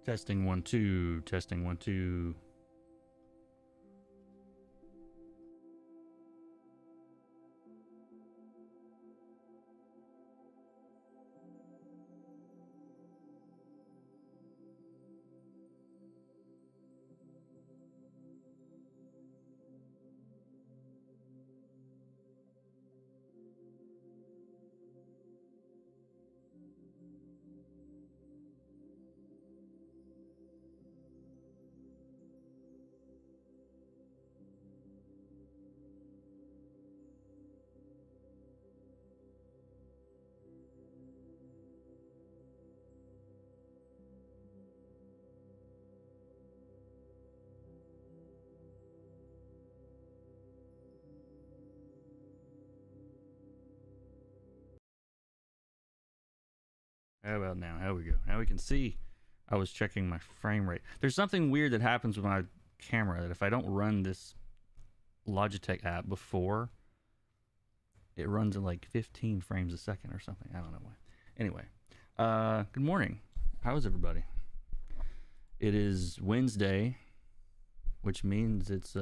Testing 1 2, testing 1 2. How about now? How we go? Now we can see. I was checking my frame rate. There's something weird that happens with my camera that if I don't run this Logitech app before, it runs at like 15 frames a second or something. I don't know why. Anyway, good morning. How's everybody? It is Wednesday, which means it's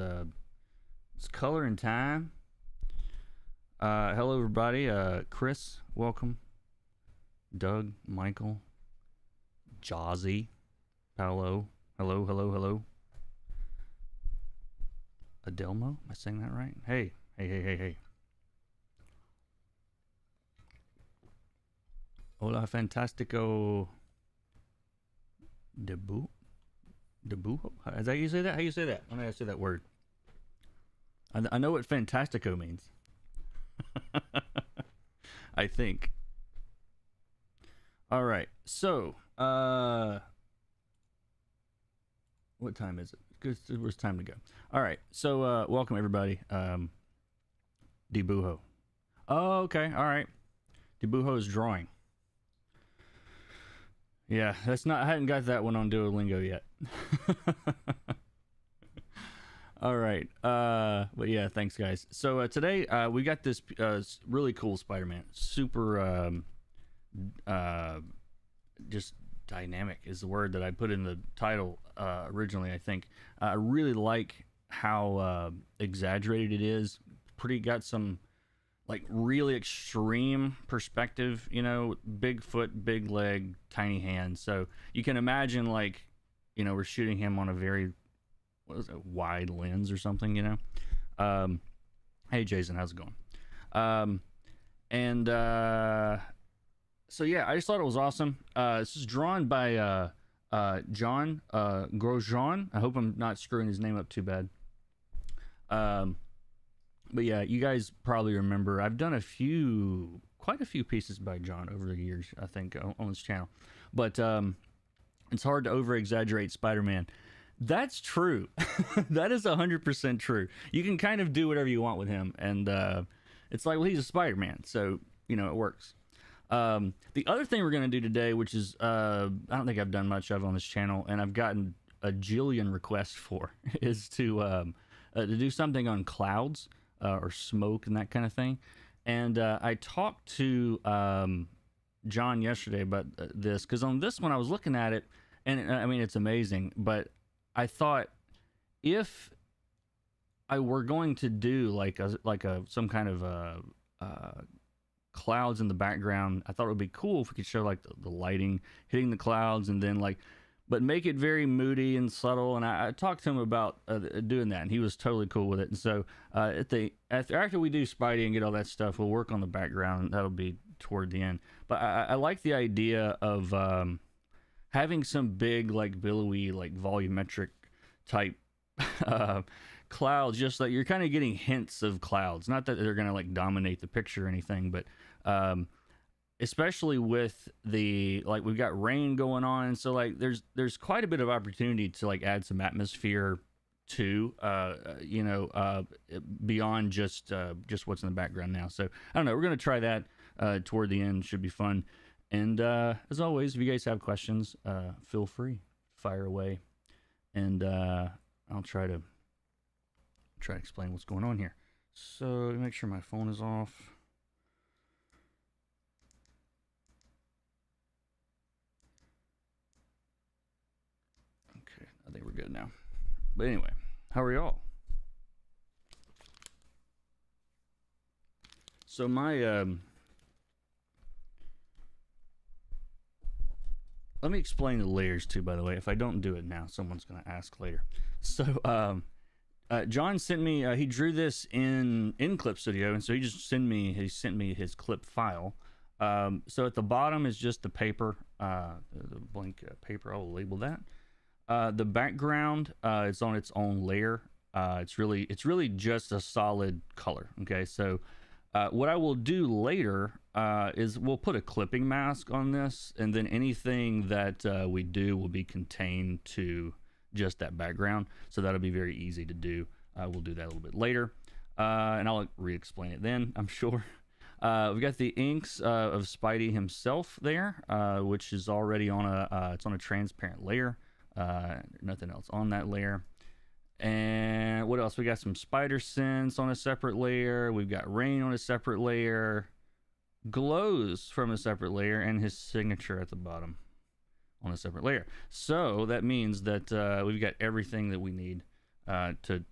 coloring time. Hello everybody. Chris, welcome. Doug, Michael, Jazzy, Paolo, hello. Adelmo, am I saying that right? Hey. Hola, fantastico. Debu? Is that how you say that? How you say that? When I say that word? I know what fantastico means. I think. All right, so what time is it? Because it was time to go. All right, so welcome everybody. Debuho. Oh, okay, all right. Debuho's drawing. Yeah, that's not. I hadn't got that one on Duolingo yet. All right, but yeah, thanks guys. So today we got this really cool Spider-Man, super. Just dynamic is the word that I put in the title originally. I think I really like how exaggerated it is. Got some like really extreme perspective, you know, big foot, big leg, tiny hand. So you can imagine like, you know, we're shooting him on a very wide lens or something, you know. Hey Jason, how's it going? So yeah, I just thought it was awesome. This is drawn by John Grosjean. I hope I'm not screwing his name up too bad. But yeah, you guys probably remember I've done quite a few pieces by John over the years, I think, on this channel. But it's hard to over-exaggerate Spider-Man. That's true. That is 100% true. You can kind of do whatever you want with him, and it's like, well, he's a Spider-Man, so you know it works. The other thing we're going to do today, which is I don't think I've done much of on this channel, and I've gotten a jillion requests for, is to do something on clouds or smoke and that kind of thing. And I talked to John yesterday about this, because on this one I was looking at it, and I mean it's amazing, but I thought if I were going to do like some kind of clouds in the background, I thought it would be cool if we could show like the lighting hitting the clouds, and then like, but make it very moody and subtle. And I talked to him about doing that, and he was totally cool with it. And so after we do Spidey and get all that stuff, we'll work on the background. That'll be toward the end. But I like the idea of having some big like billowy like volumetric type clouds, just like you're kind of getting hints of clouds, not that they're gonna like dominate the picture or anything, but especially with the like we've got rain going on, so like there's quite a bit of opportunity to like add some atmosphere to you know, beyond just what's in the background now. So I don't know, we're gonna try that toward the end. Should be fun. And as always, if you guys have questions, feel free, fire away, and I'll try to explain what's going on here. So make sure my phone is off. But anyway, how are y'all? So my let me explain the layers too, by the way. If I don't do it now, someone's going to ask later. So John sent me he drew this in Clip Studio, and so he sent me his clip file. So at the bottom is just the paper, the blank paper. I'll label that. The background is on its own layer. It's really just a solid color. Okay, so what I will do later is we'll put a clipping mask on this, and then anything that we do will be contained to just that background. So that'll be very easy to do. We'll do that a little bit later, and I'll re-explain it then, I'm sure. We've got the inks of Spidey himself there, which is already on it's on a transparent layer. Nothing else on that layer. And what else? We got some spider sense on a separate layer. We've got rain on a separate layer. Glows from a separate layer, and his signature at the bottom on a separate layer. So that means that we've got everything that we need to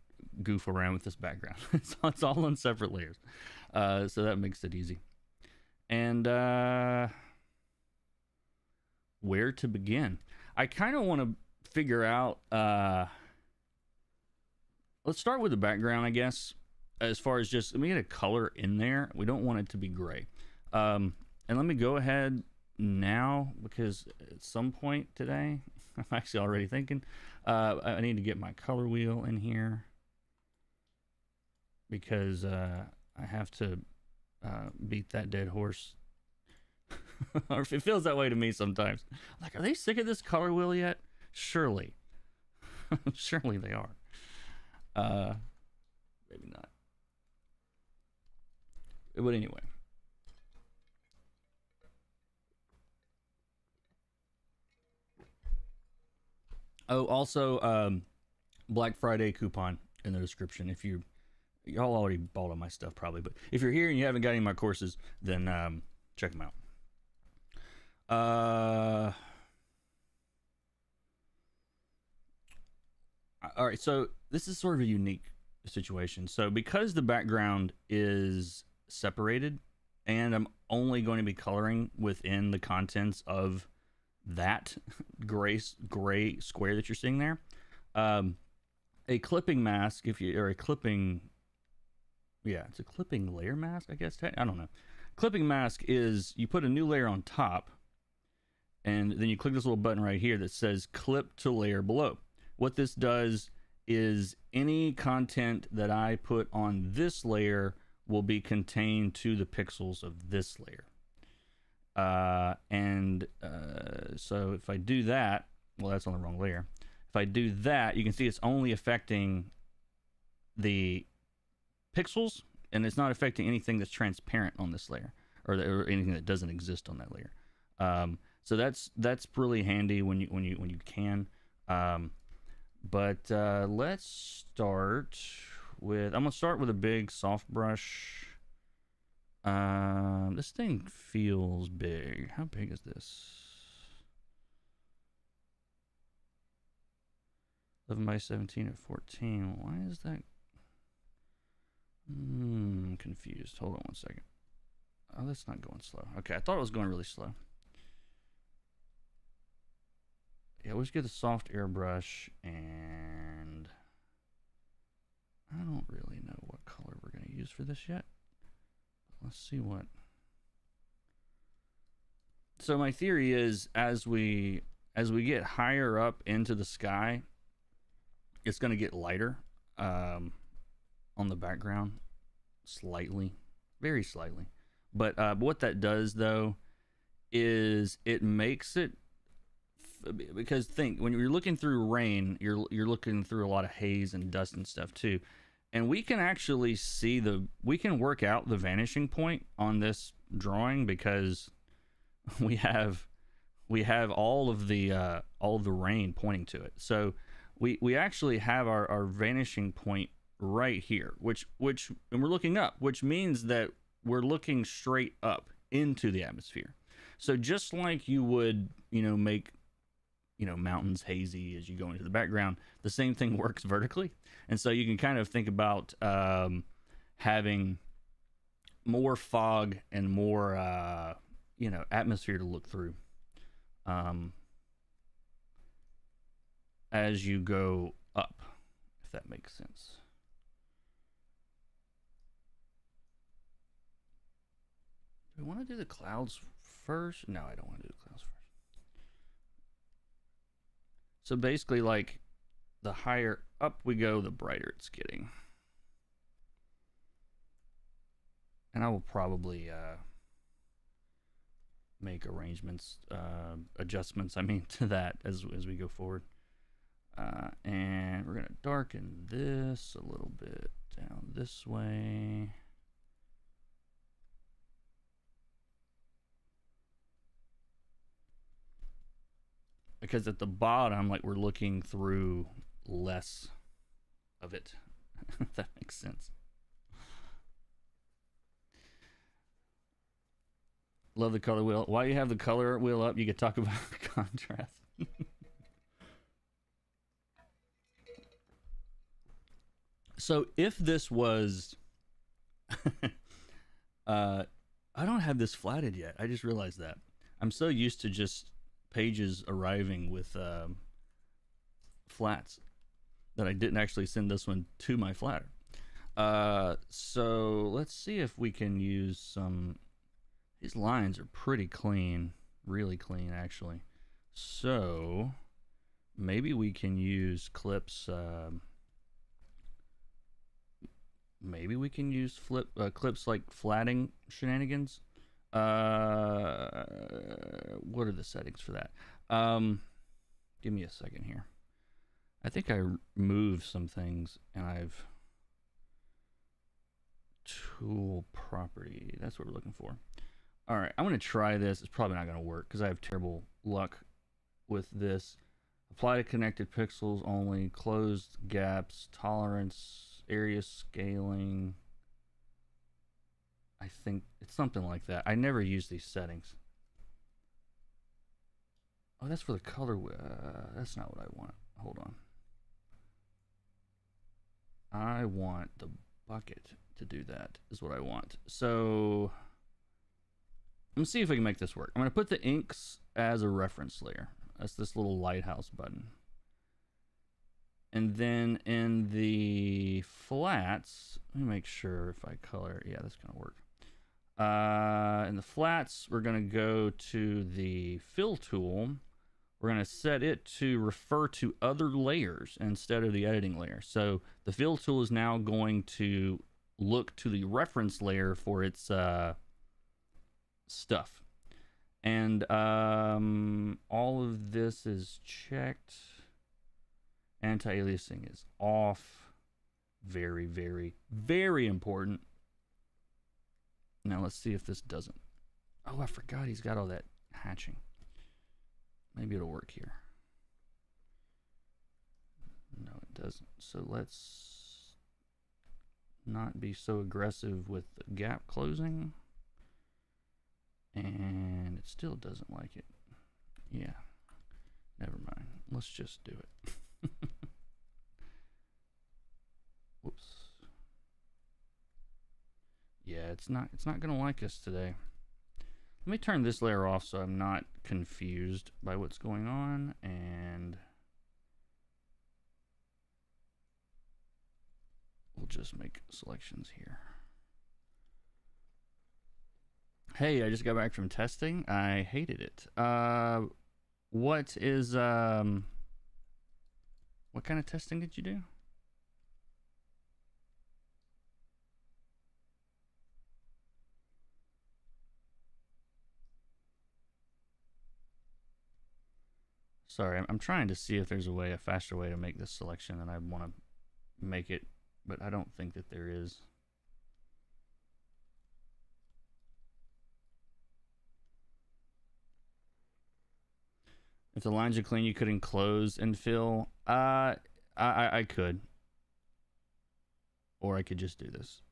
goof around with this background. It's all on separate layers. So that makes it easy. And where to begin? I kind of want to figure out... let's start with the background, I guess. As far as just, let me get a color in there. We don't want it to be gray. And let me go ahead now, because at some point today, I'm actually already thinking, I need to get my color wheel in here, because I have to beat that dead horse. Or if it feels that way to me sometimes. Like, are they sick of this color wheel yet? Surely. Surely they are. Maybe not. But anyway. Oh, also, Black Friday coupon in the description. If y'all already bought all my stuff probably, but if you're here and you haven't got any of my courses, then check them out. All right, so this is sort of a unique situation. So because the background is separated, and I'm only going to be coloring within the contents of that gray square that you're seeing there, a clipping mask, it's a clipping layer mask, I guess. I don't know. Clipping mask is you put a new layer on top, and then you click this little button right here that says clip to layer below. What this does is any content that I put on this layer will be contained to the pixels of this layer. So if I do that, well, that's on the wrong layer. If I do that, you can see it's only affecting the pixels, and it's not affecting anything that's transparent on this layer, or anything that doesn't exist on that layer. So that's really handy when you can. But let's start with, I'm gonna start with a big soft brush. This thing feels big. How big is this? 11 by 17 at 14. Why is that? I'm confused. Hold on one second. Oh, that's not going slow. Okay, I thought it was going really slow. Yeah, let's get the soft airbrush, and I don't really know what color we're going to use for this yet. Let's see what. So my theory is, as we get higher up into the sky, it's going to get lighter on the background, slightly, very slightly. But what that does, though, is it makes it, because think, when you're looking through rain, you're looking through a lot of haze and dust and stuff too, and we can actually see we can work out the vanishing point on this drawing, because we have all of the rain pointing to it. So we actually have our vanishing point right here, which and we're looking up, which means that we're looking straight up into the atmosphere. So just like you would, make you know, mountains hazy as you go into the background. The same thing works vertically. And so you can kind of think about having more fog and more, you know, atmosphere to look through as you go up, if that makes sense. Do we want to do the clouds first? No, I don't want to do the clouds first. So basically, like, the higher up we go, the brighter it's getting. And I will probably make arrangements, adjustments, I mean, to that as we go forward. And we're going to darken this a little bit down this way. Because at the bottom, like, we're looking through less of it. If that makes sense. Love the color wheel. While you have the color wheel up, you could talk about contrast. So if this was... I don't have this flatted yet. I just realized that. I'm so used to just pages arriving with flats that I didn't actually send this one to my flatter. So let's see if we can use some... These lines are pretty clean, really clean actually. So maybe we can use clips. Maybe we can use clips like flatting shenanigans. What are the settings for that? Give me a second here. I think I moved some things and I've tool property. That's what we're looking for. All right, I'm going to try this. It's probably not going to work because I have terrible luck with this. Apply to connected pixels only, closed gaps, tolerance, area scaling. I think it's something like that. I never use these settings. Oh, that's for the color. That's not what I want. Hold on. I want the bucket to do that is what I want. So... Let's see if we can make this work. I'm going to put the inks as a reference layer. That's this little lighthouse button. And then in the flats, let me make sure if I color, yeah, that's going to work. In the flats, we're going to go to the fill tool. We're going to set it to refer to other layers instead of the editing layer. So the fill tool is now going to look to the reference layer for its... stuff, and all of this is checked. Anti-aliasing is off. Very, very, very important. Now let's see if this doesn't. Oh, I forgot he's got all that hatching. Maybe it'll work here. No, it doesn't. So let's not be so aggressive with the gap closing. And it still doesn't like it. Yeah. Never mind. Let's just do it. Whoops. Yeah, it's not gonna like us today. Let me turn this layer off so I'm not confused by what's going on, and we'll just make selections here. Hey, I just got back from testing. I hated it. What is what kind of testing did you do? Sorry, I'm trying to see if there's a faster way to make this selection, and I want to make it, but I don't think that there is. If the lines are clean, you could enclose and fill. I could, or I could just do this.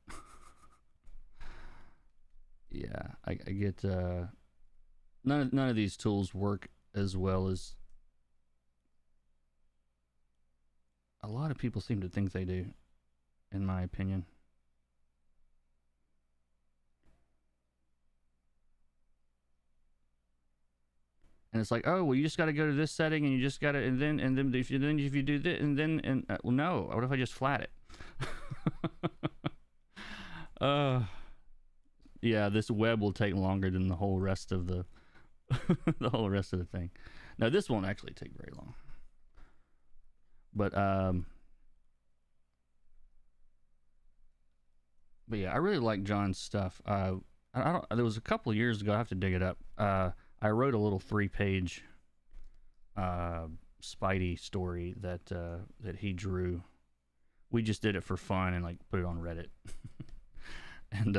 Yeah, I get none of these tools work as well as lot of people seem to think they do, in my opinion. And it's like, oh, well, you just got to go to this setting, and you just got to, and then if you do this, well, no. What if I just flat it? Yeah, this web will take longer than the whole rest of the the whole rest of the thing. Now, this won't actually take very long. But yeah, I really like John's stuff. I don't. There was a couple of years ago. I have to dig it up. I wrote a little 3-page Spidey story that he drew. We just did it for fun and like put it on Reddit. And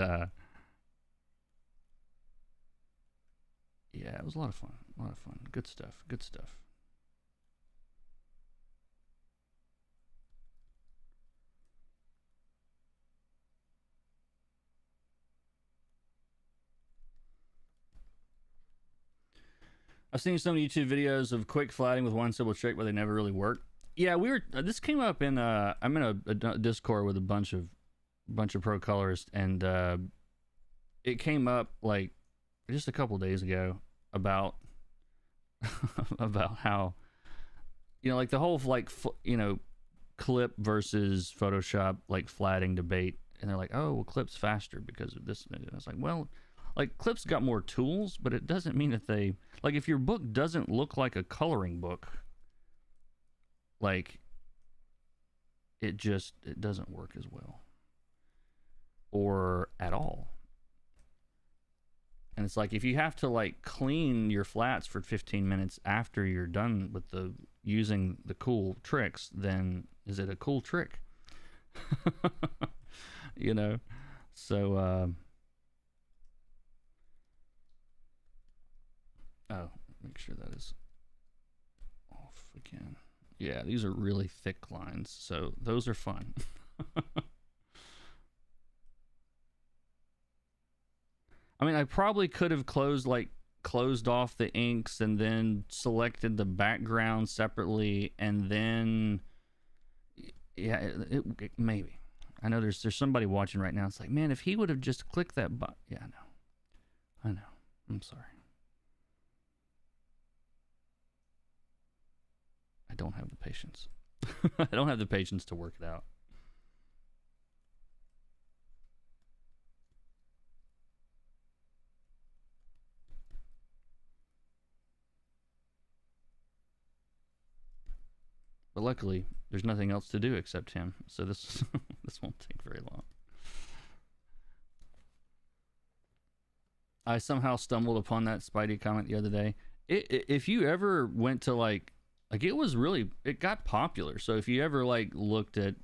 yeah, it was a lot of fun. A lot of fun. Good stuff. Good stuff. I've seen some YouTube videos of quick flatting with one simple trick, but they never really work. Yeah, we were. This came up in. I'm in a Discord with a bunch of pro colorists, and it came up like just a couple days ago about about how, you know, like the whole like clip versus Photoshop like flatting debate, and they're like, oh, well, clip's faster because of this. And I was like, well, like clip's got more tools, but it doesn't mean that they, like, if your book doesn't look like a coloring book, like it doesn't work as well or at all. And it's like, if you have to like clean your flats for 15 minutes after you're done with using the cool tricks, then is it a cool trick? You know? So oh, make sure that is off again. Yeah, these are really thick lines, so those are fun. I mean, I probably could have closed off the inks and then selected the background separately, and then yeah, maybe. I know there's somebody watching right now. It's like, man, if he would have just clicked that button. Yeah, I know. I'm sorry. I don't have the patience. I don't have the patience to work it out. But luckily, there's nothing else to do except him, so this this won't take very long. I somehow stumbled upon that Spidey comment the other day. If you ever went to like it got popular. So if you ever like looked at,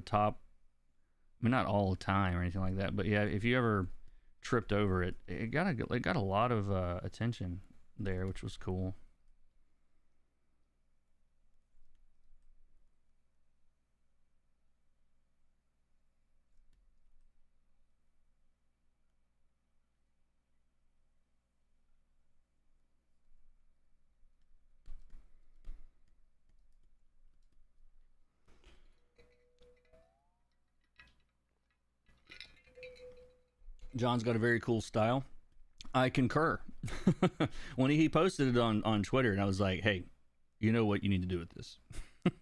top, I mean, not all the time or anything like that, but yeah, if you ever tripped over it, it got a lot of attention there, which was cool. John's got a very cool style. I concur. When he posted it on Twitter, and I was like, hey, you know what you need to do with this. But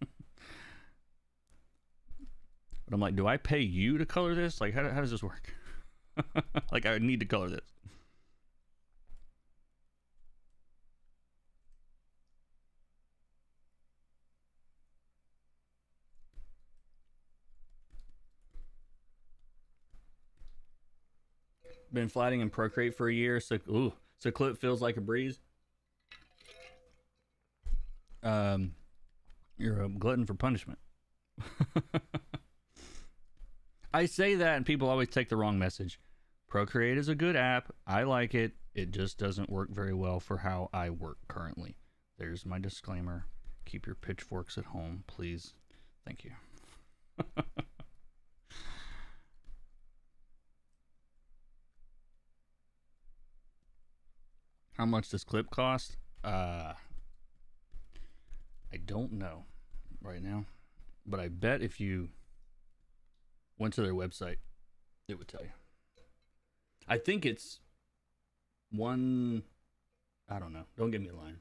I'm like, do I pay you to color this? Like, how does this work? Like, I need to color this. Been flatting in Procreate for a year, so clip feels like a breeze. You're a glutton for punishment. I say that, and people always take the wrong message. Procreate is a good app. I like it. It just doesn't work very well for how I work currently. There's my disclaimer. Keep your pitchforks at home, please. Thank you. How much does clip cost? I don't know right now. but I bet if you went to their website, it would tell you. I think it's one. I don't know. Don't get me a line.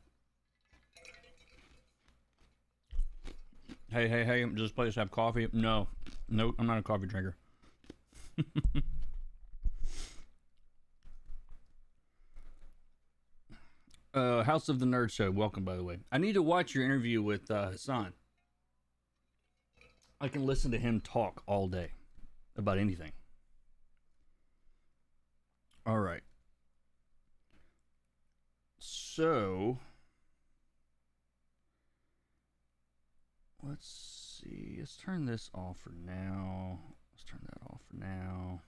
Hey, does this place have coffee? No, I'm not a coffee drinker. House of the Nerd Show, welcome, by the way. I need to watch your interview with Hassan. I can listen to him talk all day about anything. All right. So, let's see. Let's turn this off for now. Let's turn that off for now.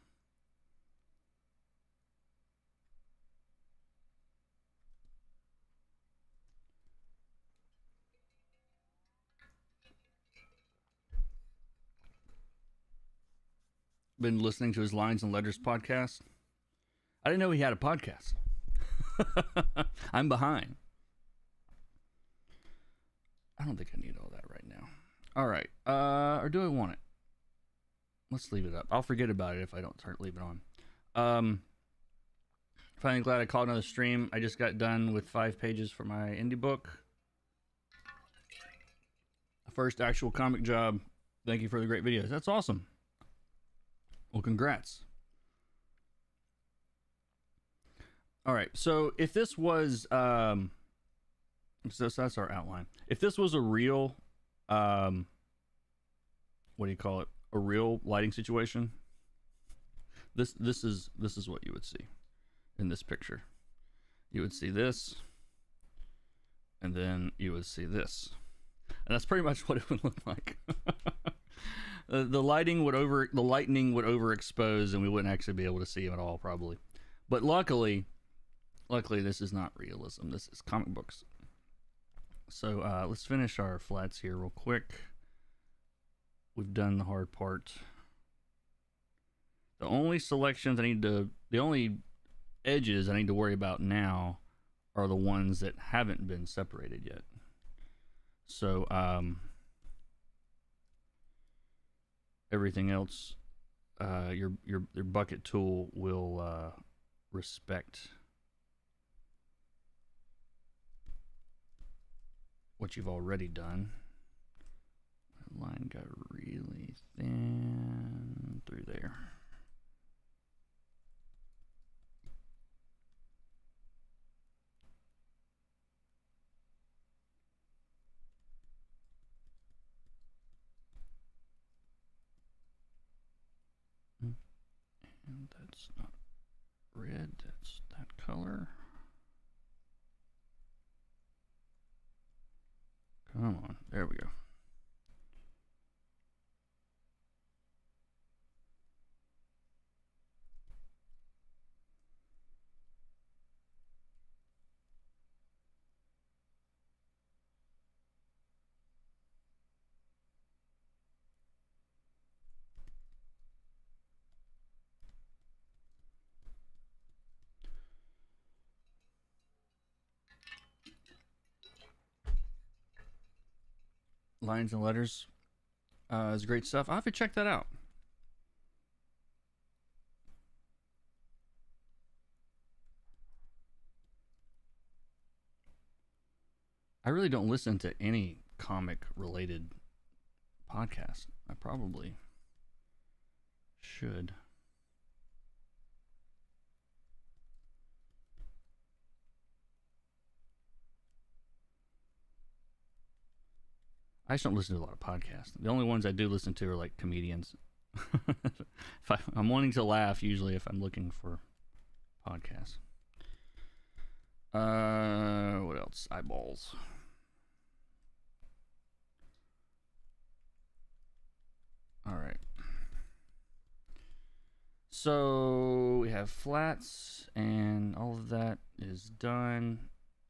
Been listening to his Lines and Letters podcast. I didn't know he had a podcast. I'm behind. I don't think I need all that right now. All right. Or do I want it? Let's leave it up. I'll forget about it if I don't leave it on. Finally glad I caught another stream. I just got done with 5 pages for my indie book. First actual comic job. Thank you for the great videos. That's awesome. Well, congrats. All right, so if this was, so that's our outline. If this was a real, what do you call it? A real lighting situation. This is what you would see in this picture. You would see this, and then you would see this, and that's pretty much what it would look like. The lightning would overexpose, and we wouldn't actually be able to see him at all, probably. But luckily, this is not realism. This is comic books. So let's finish our flats here real quick. We've done the hard part. The only selections the only edges I need to worry about now are the ones that haven't been separated yet. So everything else, your bucket tool will respect what you've already done. The line got really thin through there. And that's not red, that's that color. Come on, there we go. Lines and Letters is great stuff. I'll have to check that out. I really don't listen to any comic related podcast. I probably should. I just don't listen to a lot of podcasts. The only ones I do listen to are like comedians. I'm wanting to laugh usually if I'm looking for podcasts. What else? Eyeballs. All right. So we have flats and all of that is done.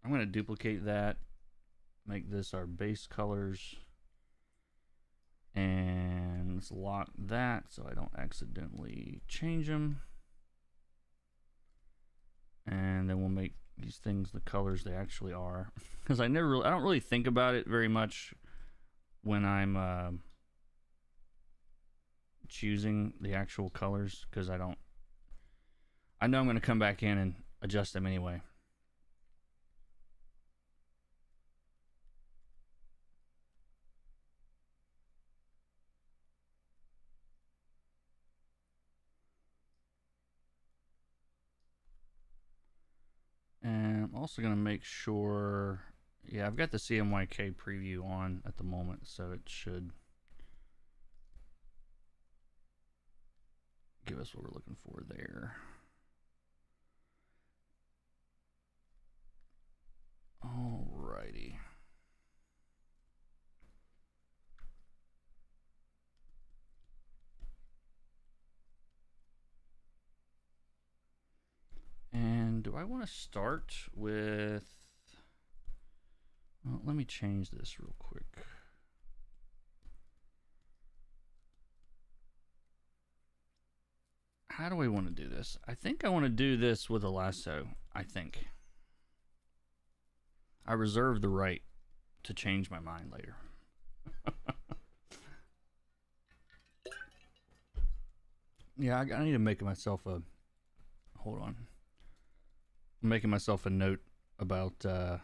I'm going to duplicate that. Make this our base colors. And let's lock that so I don't accidentally change them. And then we'll make these things the colors they actually are. Because I don't really think about it very much when I'm choosing the actual colors because I know I'm going to come back in and adjust them anyway. And I'm also going to make sure, yeah, I've got the CMYK preview on at the moment, so it should give us what we're looking for there. Alrighty. And do I want to start with, well, let me change this real quick. How do I want to do this? I think I want to do this with a lasso, I think. I reserve the right to change my mind later. Yeah, I need to make myself a, hold on. I'm making myself a note about the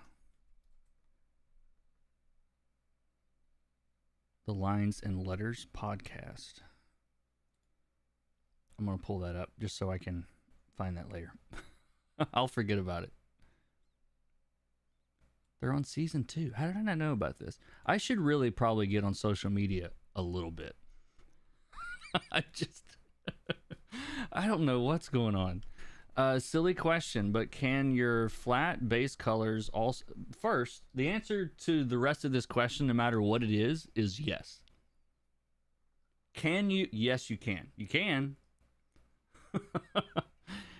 Lines and Letters podcast. I'm going to pull that up just so I can find that later. I'll forget about it. They're on season 2. How did I not know about this? I should really probably get on social media a little bit. I don't know what's going on. Silly question, but can your flat base colors also... First, the answer to the rest of this question, no matter what it is yes. Can you? Yes, you can. You can.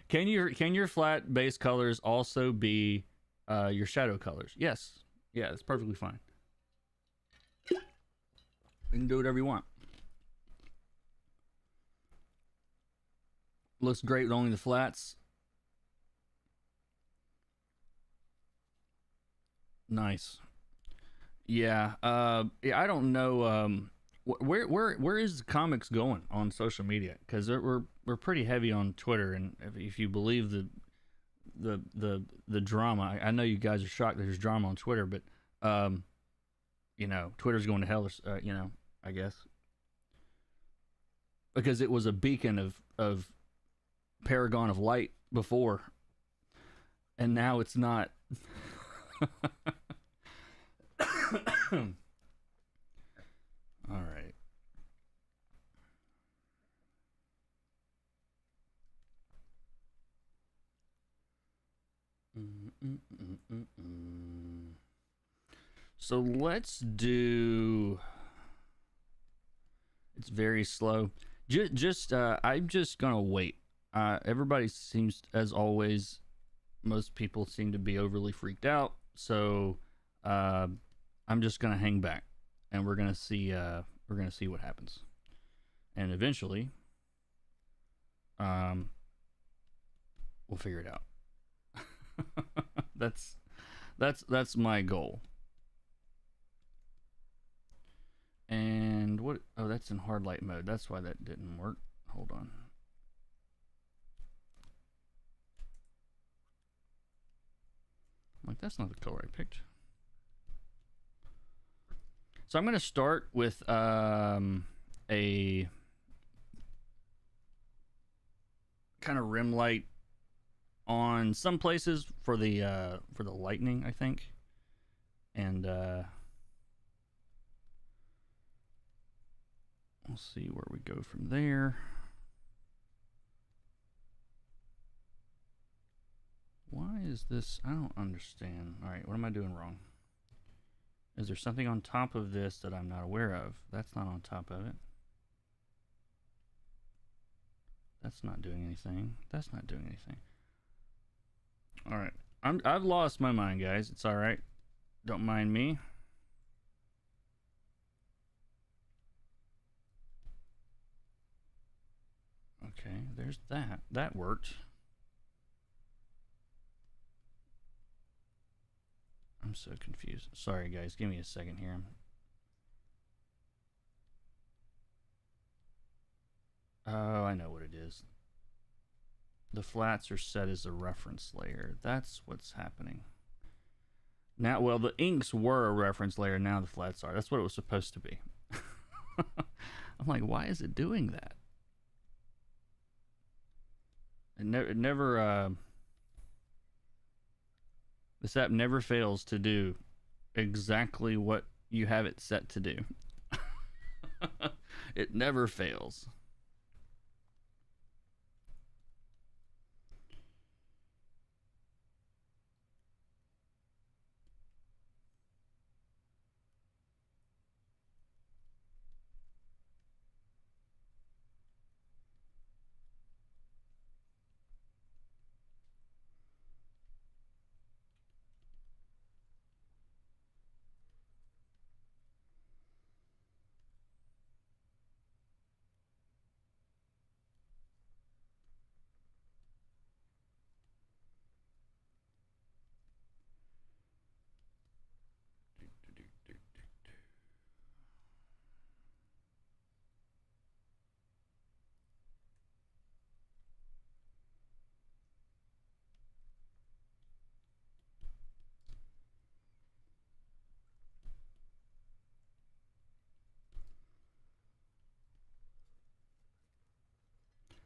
Can your flat base colors also be your shadow colors? Yes. Yeah, that's perfectly fine. You can do whatever you want. Looks great with only the flats. Nice. Yeah. Yeah. I don't know. Where is the comics going on social media? Because we're pretty heavy on Twitter, and if you believe the drama, I know you guys are shocked that there's drama on Twitter, but you know, Twitter's going to hell. You know, I guess because it was a beacon of paragon of light before, and now it's not. All right. So let's do. It's very slow. I'm just gonna wait. Everybody seems, as always, most people seem to be overly freaked out. So I'm just gonna hang back, and we're gonna see what happens, and eventually, we'll figure it out. That's my goal. And what? Oh, that's in hard light mode. That's why that didn't work. Hold on. Like, that's not the color I picked. So I'm going to start with a kind of rim light on some places for the lightning, I think, and we'll see where we go from there. Why is this? I don't understand. All right, what am I doing wrong? Is there something on top of this that I'm not aware of? That's not on top of it. That's not doing anything. That's not doing anything. All right. I've lost my mind, guys. It's all right. Don't mind me. Okay, there's that. That worked. I'm so confused. Sorry, guys. Give me a second here. Oh, I know what it is. The flats are set as a reference layer. That's what's happening. Now, well, the inks were a reference layer. Now the flats are. That's what it was supposed to be. I'm like, why is it doing that? It never this app never fails to do exactly what you have it set to do. It never fails.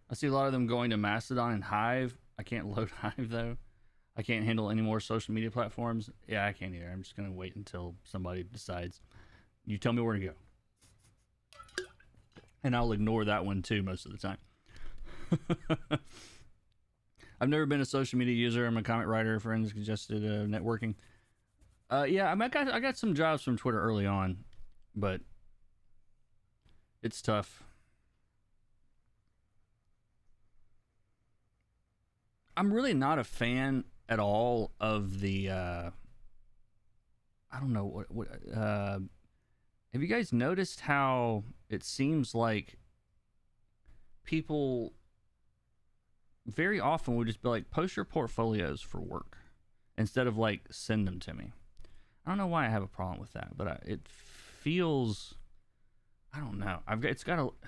I see a lot of them going to Mastodon and Hive. I can't load Hive though. I can't handle any more social media platforms. Yeah, I can't either. I'm just gonna wait until somebody decides. You tell me where to go, and I'll ignore that one too most of the time. I've never been a social media user. I'm a comment writer. Friends suggested networking. Yeah, I got some jobs from Twitter early on, but it's tough. I'm really not a fan at all of the. I don't know what. Have you guys noticed how it seems like people very often would just be like, post your portfolios for work instead of like send them to me. I don't know why I have a problem with that, but it feels. I don't know.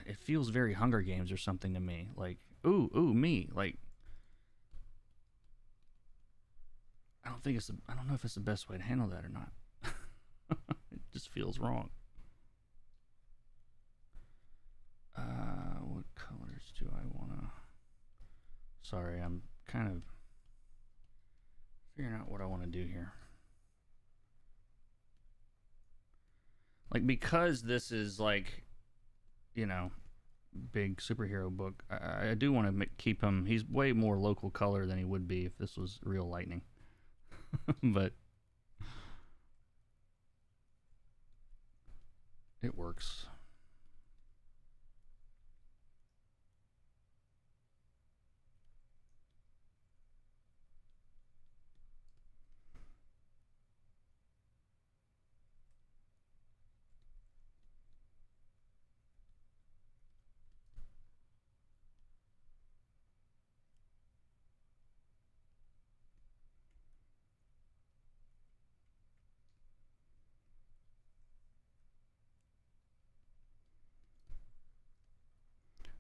It feels very Hunger Games or something to me. Like, ooh, me. Like, I don't know if it's the best way to handle that or not. It just feels wrong. What colors do I want to... Sorry, I'm kind of figuring out what I want to do here. Like, because this is like, you know, big superhero book, I do want to keep him... He's way more local color than he would be if this was real lightning. But it works.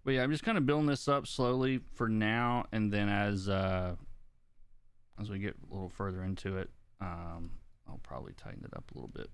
But yeah, I'm just kind of building this up slowly for now, and then as we get a little further into it, I'll probably tighten it up a little bit.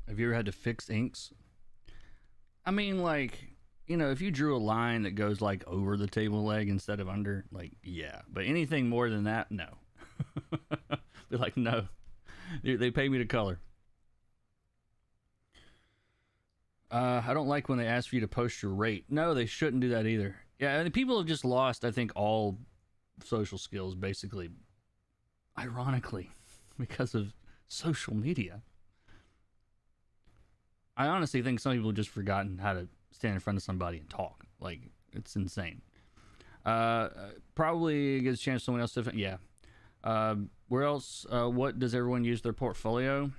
Have you ever had to fix inks? I mean, like, you know, if you drew a line that goes like over the table leg instead of under, like, yeah. But anything more than that, no. Be like, no. They pay me to color. I don't like when they ask for you to post your rate. No, they shouldn't do that either. Yeah, and people have just lost, I think, all social skills, basically, ironically, because of Social media. I honestly think some people have just forgotten how to stand in front of somebody and talk. Like, it's insane. Uh, Probably gives a chance to someone else to. Yeah. Where else? What does everyone use their portfolio?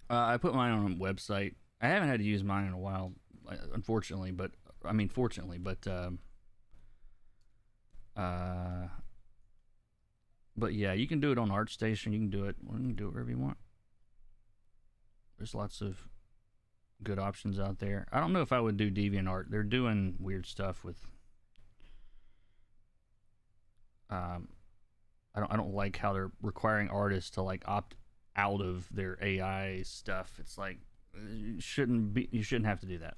I put mine on a website. I haven't had to use mine in a while, unfortunately, but I mean, fortunately, uh, but yeah, you can do it on ArtStation. You can do it. You can do it wherever you want. There's lots of good options out there. I don't know if I would do DeviantArt. They're doing weird stuff with. Um, I don't like how they're requiring artists to like opt out of their AI stuff. It's like you shouldn't have to do that.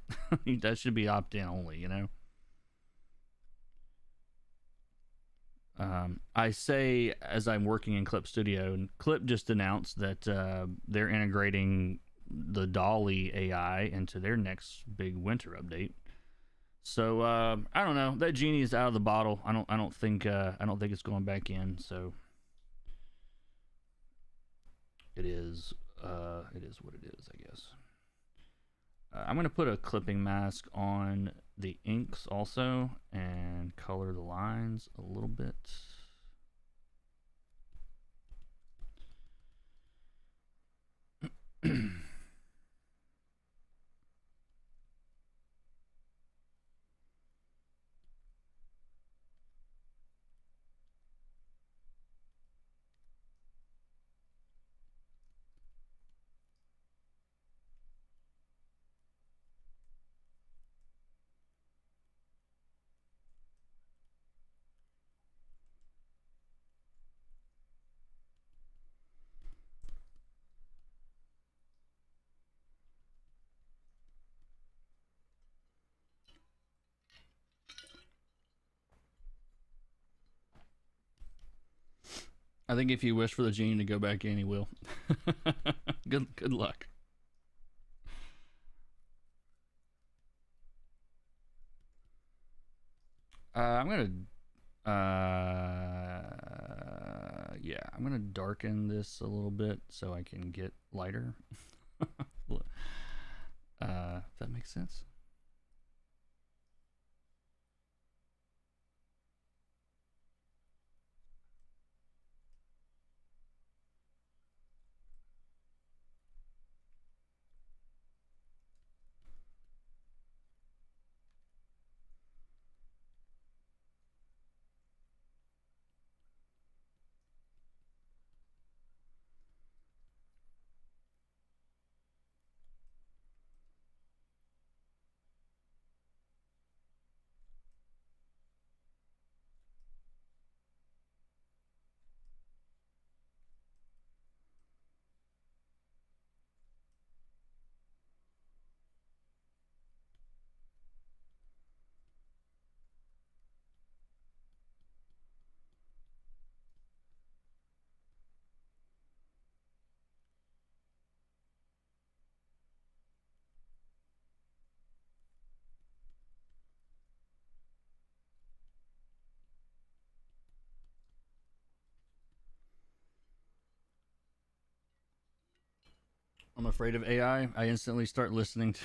That should be opt in only, you know. I say as I'm working in Clip Studio, and Clip just announced that they're integrating the Dolly AI into their next big winter update. So I don't know. That genie is out of the bottle. I don't think it's going back in. So it is. It is what it is, I guess. I'm gonna put a clipping mask on the inks also and color the lines a little bit. I think if you wish for the genie to go back in, he will. Good luck. I'm gonna yeah, I'm gonna darken this a little bit so I can get lighter. If that makes sense. I'm afraid of AI. I instantly start listening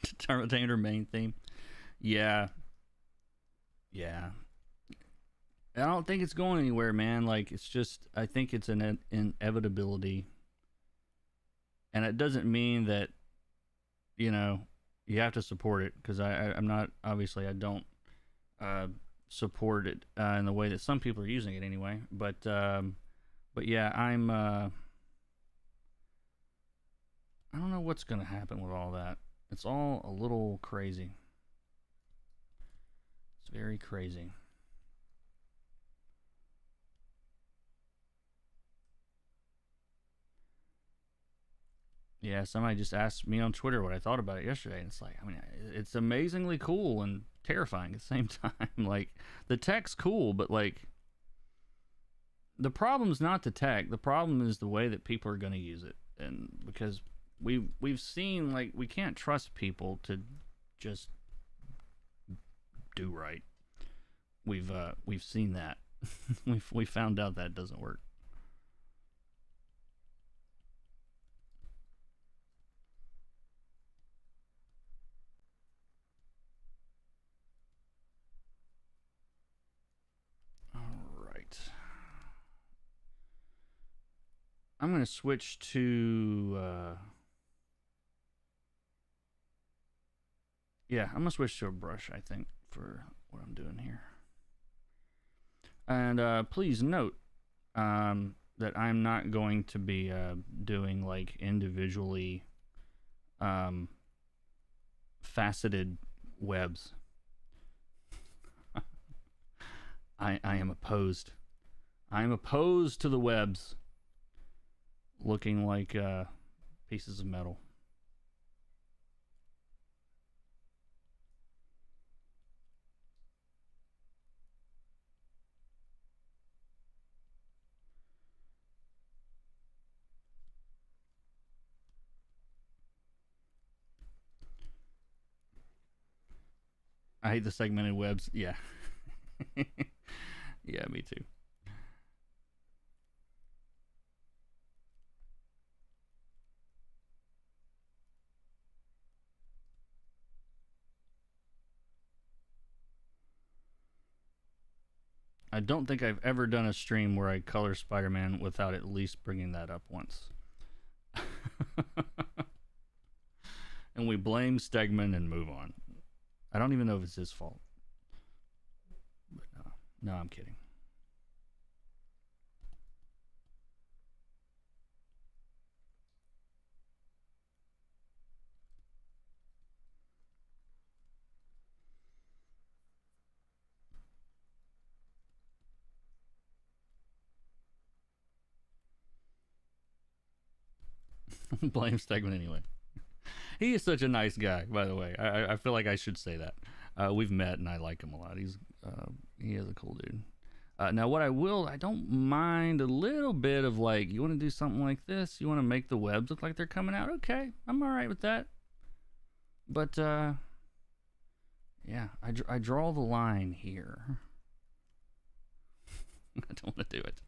to Terminator main theme. Yeah, yeah. I don't think it's going anywhere, man. Like it's just, I think it's an inevitability, and it doesn't mean that you know you have to support it because I'm not obviously I don't uh, support it in the way that some people are using it anyway. But yeah, I don't know what's gonna happen with all that. It's all a little crazy. It's very crazy. Yeah, somebody just asked me on Twitter what I thought about it yesterday, and it's like, I mean, it's amazingly cool and terrifying at the same time. Like, the tech's cool, but like, the problem's not the tech. The problem is the way that people are going to use it, and because we've seen like we can't trust people to just do right. We've seen that. We found out that doesn't work. I'm going to switch to... yeah, I'm going to switch to a brush, I think, for what I'm doing here. And please note that I'm not going to be doing like individually faceted webs. I am opposed. I am opposed to the webs looking like pieces of metal. I hate the segmented webs. Yeah. Yeah, me too. I don't think I've ever done a stream where I color Spider-Man without at least bringing that up once. And we blame Stegman and move on. I don't even know if it's his fault. But no, I'm kidding. Blame Stegman anyway. He is such a nice guy, by the way. I feel like I should say that. We've met and I like him a lot. He is a cool dude. Now, what I don't mind a little bit of like, you want to do something like this? You want to make the webs look like they're coming out? Okay, I'm all right with that. But, yeah, I draw the line here. I don't want to do it.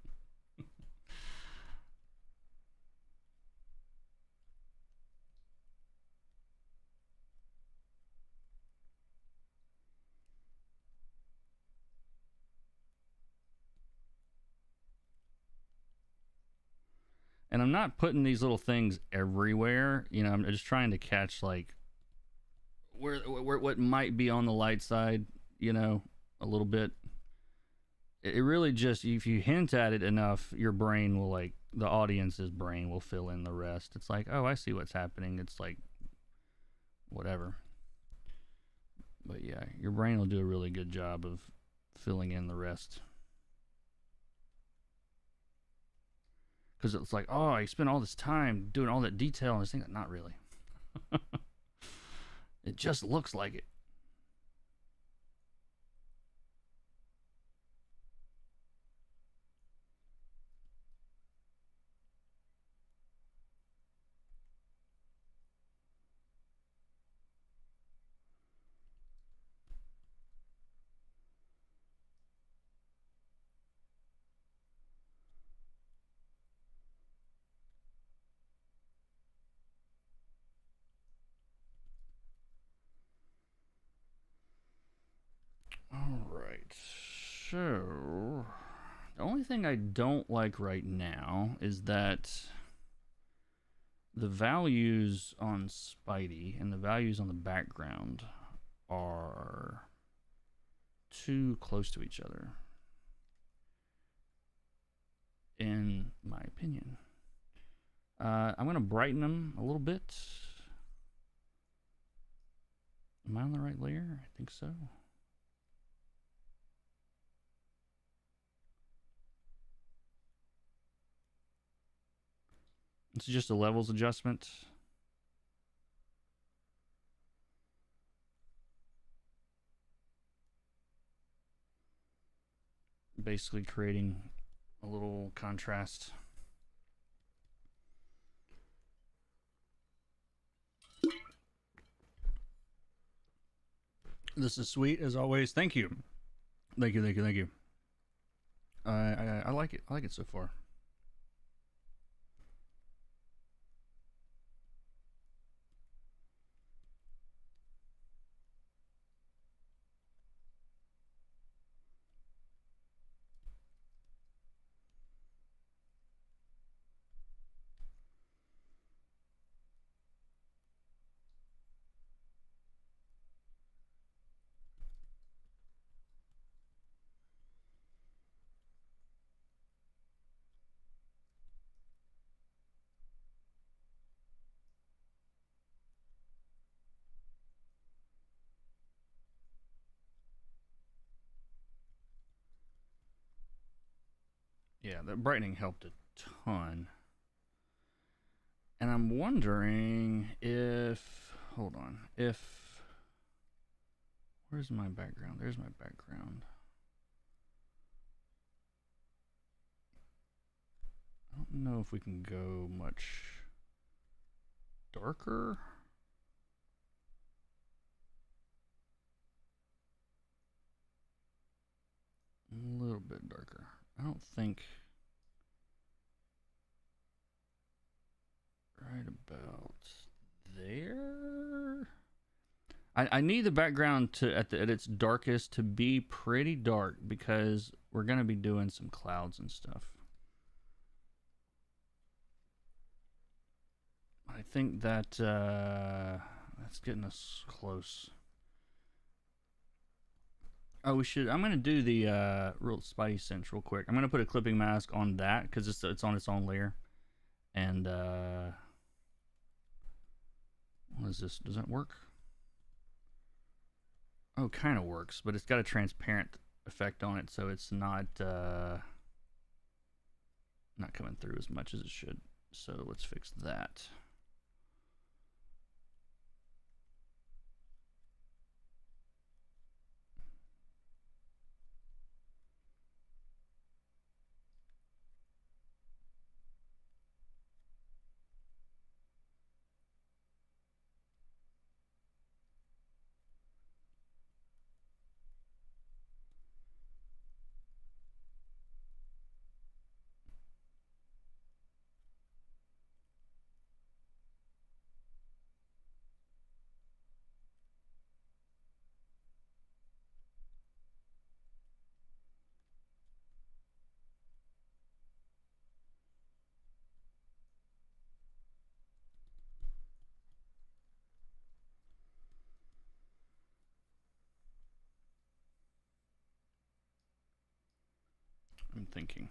And I'm not putting these little things everywhere. You know, I'm just trying to catch like where what might be on the light side, you know, a little bit. It really just, if you hint at it enough, your brain will like, the audience's brain will fill in the rest. It's like, oh, I see what's happening. It's like, whatever. But yeah, your brain will do a really good job of filling in the rest. Because it's like, oh, I spent all this time doing all that detail, and I think not really. It just looks like it. All right. So, the only thing I don't like right now is that the values on Spidey and the values on the background are too close to each other, in my opinion. I'm going to brighten them a little bit. Am I on the right layer? I think so. It's just a levels adjustment. Basically creating a little contrast. This is sweet as always. Thank you. Thank you, thank you, thank you. I like it. I like it so far. Yeah, the brightening helped a ton. And I'm wondering if, hold on, if, where's my background? There's my background. I don't know if we can go much darker. A little bit darker. I don't think right about there. I need the background to at its darkest to be pretty dark because we're gonna be doing some clouds and stuff. I think that that's getting us close. Oh, we should. I'm gonna do the real Spidey sense real quick. I'm gonna put a clipping mask on that because it's on its own layer. And what is this? Does that work? Oh, kind of works, but it's got a transparent effect on it, so it's not coming through as much as it should. So let's fix that. I'm thinking.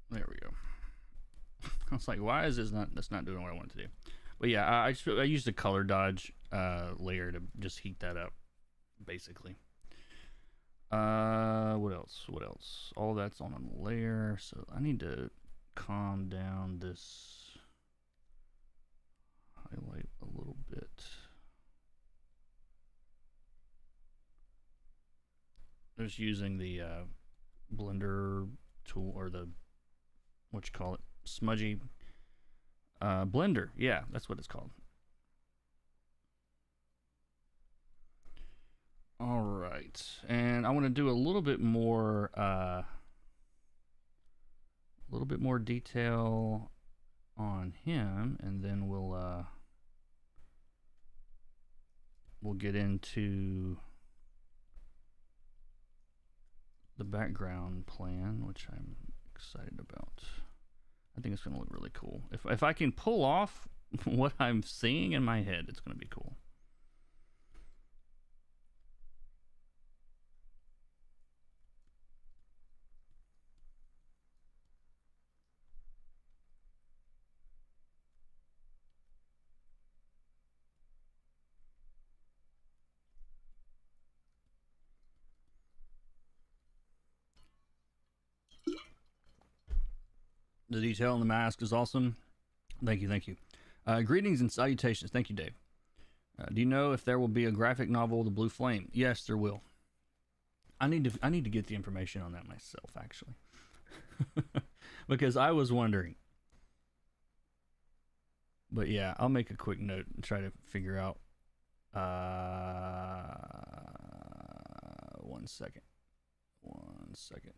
There we go. I was like, why is this not? That's not doing what I want to do. But yeah, I used a color dodge layer to just heat that up, basically. What else? What else? All that's on a layer, so I need to calm down this highlight a little bit. Just using the blender tool, or the, what you call it, smudgy blender. Yeah, that's what it's called. All right, and I want to do a little bit more detail on him, and then we'll get into the background plan, which I'm excited about. I think it's going to look really cool. If I can pull off what I'm seeing in my head, it's going to be cool. The detail in the mask is awesome. Thank you, thank you. Greetings and salutations. Thank you, Dave. Do you know if there will be a graphic novel, The Blue Flame? Yes, there will. I need to get the information on that myself, actually, because I was wondering. But yeah, I'll make a quick note and try to figure out. 1 second. 1 second.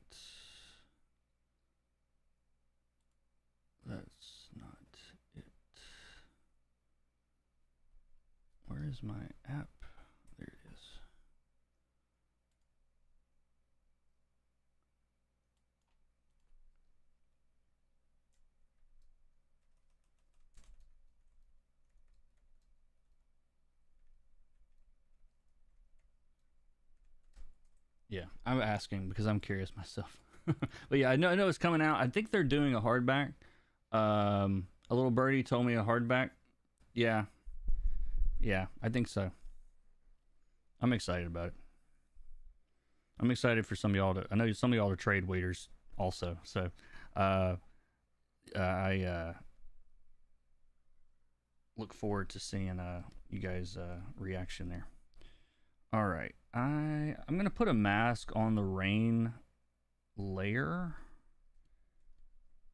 That's not it. Where is my app? There it is. Yeah, I'm asking because I'm curious myself. But yeah, I know it's coming out. I think they're doing a hardback. A little birdie told me a hardback Yeah, yeah, I think so. I'm excited about it. I'm excited for some of y'all to. I know some of y'all are trade waiters also, so uh, I look forward to seeing you guys' reaction there. All right, I'm gonna put a mask on the rain layer,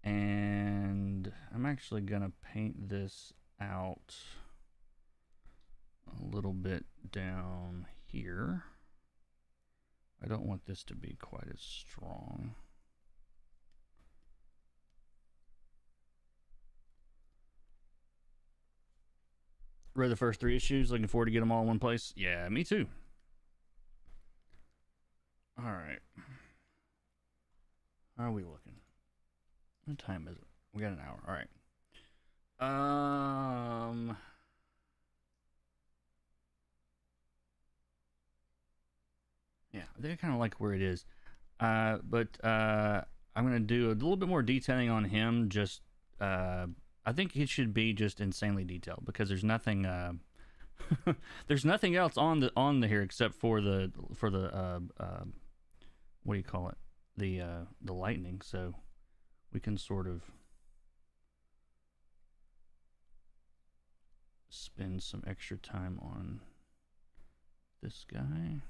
and I'm actually gonna paint this out a little bit down here. I don't want this to be quite as strong. Read the first 3 issues. Looking forward to get them all in one place. Yeah, me too. All right. How are we looking? What time is it? We got an hour. All right. Yeah, I think I kind of like where it is. But I'm gonna do a little bit more detailing on him. Just I think it should be just insanely detailed because there's nothing there's nothing else on the here except for the what do you call it, the lightning. So we can sort of spend some extra time on this guy.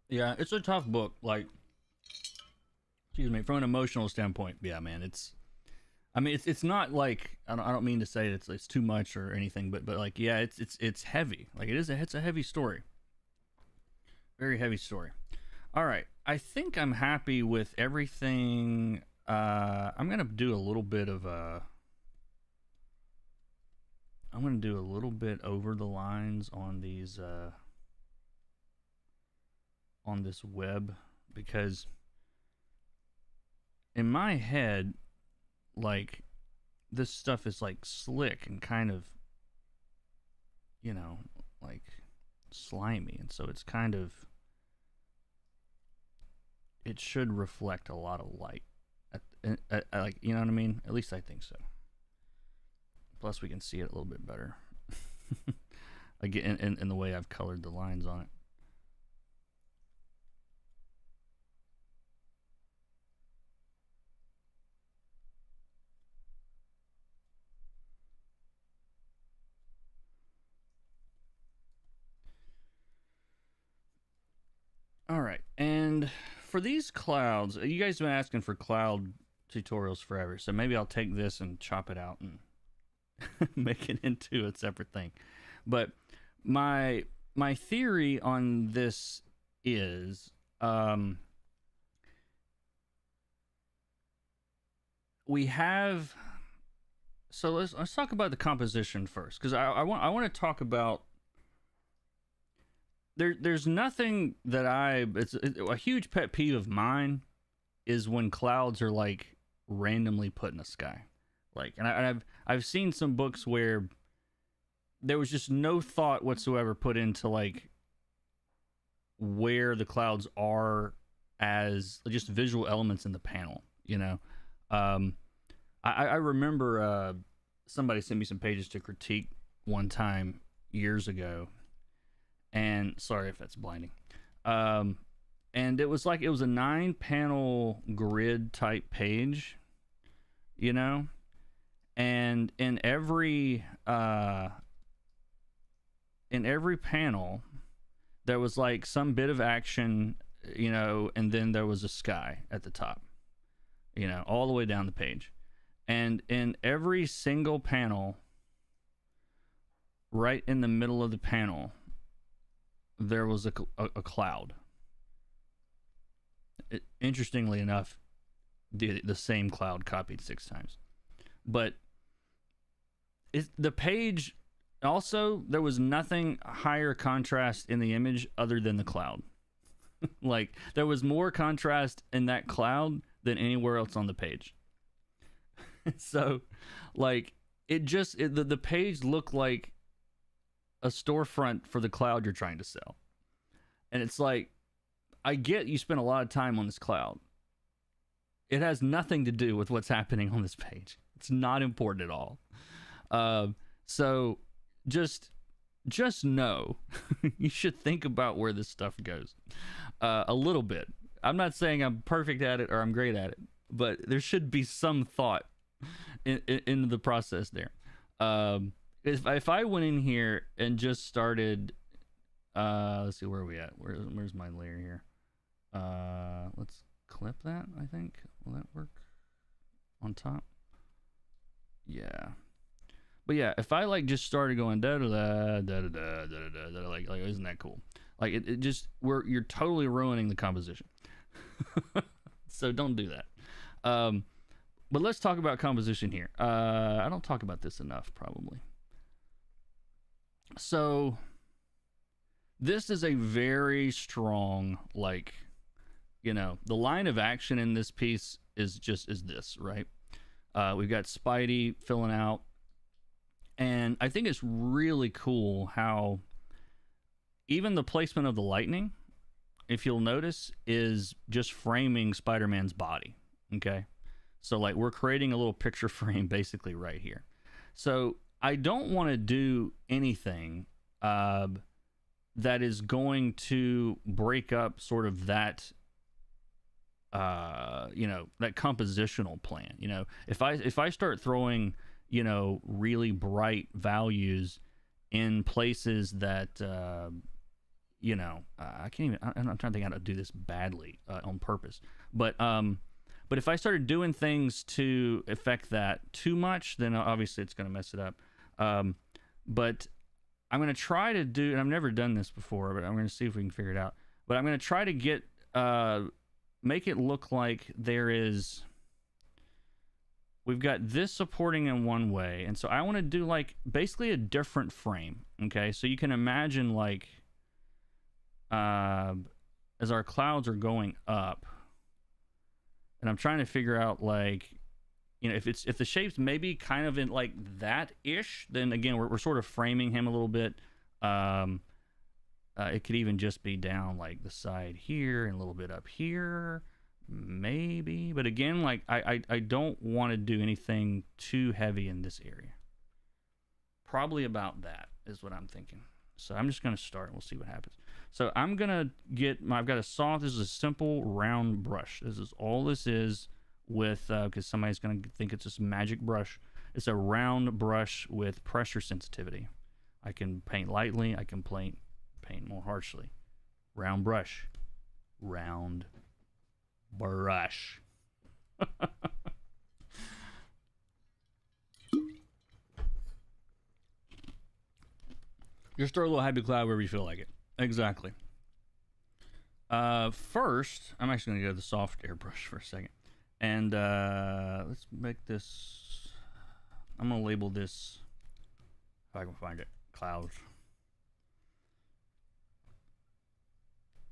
Yeah, it's a tough book. Like, excuse me, from an emotional standpoint. Yeah, man, it's. I mean, it's not like I don't mean to say it's too much or anything, but like yeah, it's heavy. Like it's a heavy story, very heavy story. All right, I think I'm happy with everything. I'm gonna do a little bit of a. I'm gonna do a little bit over the lines on these on this web because in my head, like this stuff is like slick and kind of, you know, like slimy, and so it's kind of it should reflect a lot of light. Like, you know what I mean? At least I think so. Plus, we can see it a little bit better. Again, in the way I've colored the lines on it. All right, and for these clouds, you guys have been asking for cloud tutorials forever, so maybe I'll take this and chop it out and make it into a separate thing. But my theory on this is we have so let's talk about the composition first because I want to talk about there's nothing that it's a huge pet peeve of mine is when clouds are like randomly put in the sky, like, and I've seen some books where there was just no thought whatsoever put into like where the clouds are as just visual elements in the panel, you know. um I remember somebody sent me some pages to critique one time years ago, and sorry if that's blinding. And it was like it was a 9-panel grid type page, you know, and in every panel there was like some bit of action, you know, and then there was a sky at the top, you know, all the way down the page. And in every single panel, right in the middle of the panel, there was a cloud. Interestingly enough, the same cloud copied 6 times. But the page, Also, there was nothing higher contrast in the image other than the cloud. Like, there was more contrast in that cloud than anywhere else on the page. So, like, the page looked like a storefront for the cloud you're trying to sell. And it's like, I get you spent a lot of time on this cloud. It has nothing to do with what's happening on this page. It's not important at all. So just know you should think about where this stuff goes a little bit. I'm not saying I'm perfect at it or I'm great at it, but there should be some thought in the process there. If I went in here and just started, let's see, where are we at? Where's my layer here? Let's clip that, I think. Will that work on top? Yeah. But yeah, if I like just started going da da da da da da da da, like isn't that cool? Like it just you're totally ruining the composition. So don't do that. But let's talk about composition here. I don't talk about this enough, probably. So this is a very strong, like, you know, the line of action in this piece is this, right? We've got Spidey filling out. And I think it's really cool how even the placement of the lightning, if you'll notice, is just framing Spider-Man's body. Okay. So like we're creating a little picture frame basically right here. So I don't want to do anything that is going to break up sort of that, you know, that compositional plan. You know, if I start throwing, you know, really bright values in places that, you know, I can't even, I'm trying to think how to do this badly on purpose. But if I started doing things to affect that too much, then obviously it's going to mess it up. But I'm going to try to do, and I've never done this before, but I'm going to see if we can figure it out. But I'm going to try to get, make it look like there is, we've got this supporting in one way. And so I want to do like basically a different frame. Okay. So you can imagine like, as our clouds are going up, and I'm trying to figure out like, you know, if the shape's maybe kind of in like that ish, then again, we're sort of framing him a little bit. It could even just be down like the side here and a little bit up here. Maybe, but again, like I don't want to do anything too heavy in this area. Probably about that is what I'm thinking. So I'm just gonna start and we'll see what happens. So I'm gonna get I've got a soft, this is a simple round brush. This is all this is with, because somebody's gonna think it's this magic brush. It's a round brush with pressure sensitivity. I can paint lightly, I can paint more harshly. Round brush. Round brush. Just throw a little happy cloud wherever you feel like it. Exactly. First, I'm actually going to go to the soft airbrush for a second. And let's make this, I'm going to label this, if I can find it, clouds.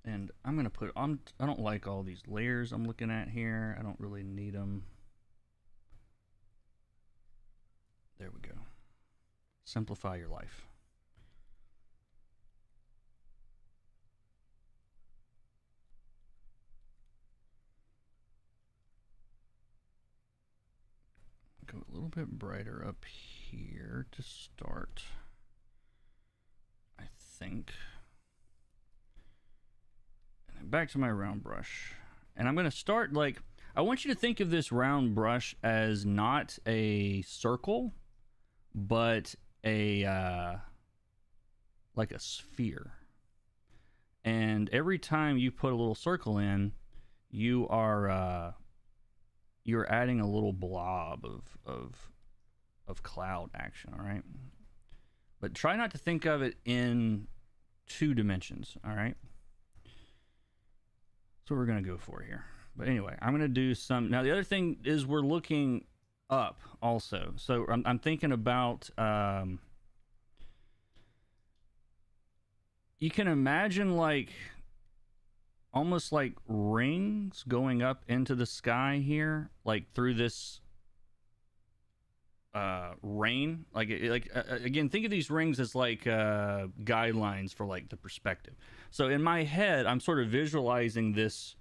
And I'm going to put, I don't like all these layers I'm looking at here. I don't really need them. There we go. Simplify your life. Go a little bit brighter up here to start, I think. And back to my round brush. And I'm going to start like, I want you to think of this round brush as not a circle, but a, like a sphere. And every time you put a little circle in, you are, you're adding a little blob of cloud action, all right? But try not to think of it in 2 dimensions, all right? That's what we're going to go for here. But anyway, I'm going to do some... Now, the other thing is we're looking up also. So I'm thinking about you can imagine like almost like rings going up into the sky here, like through this rain. Again, think of these rings as like guidelines for like the perspective. So in my head, I'm sort of visualizing this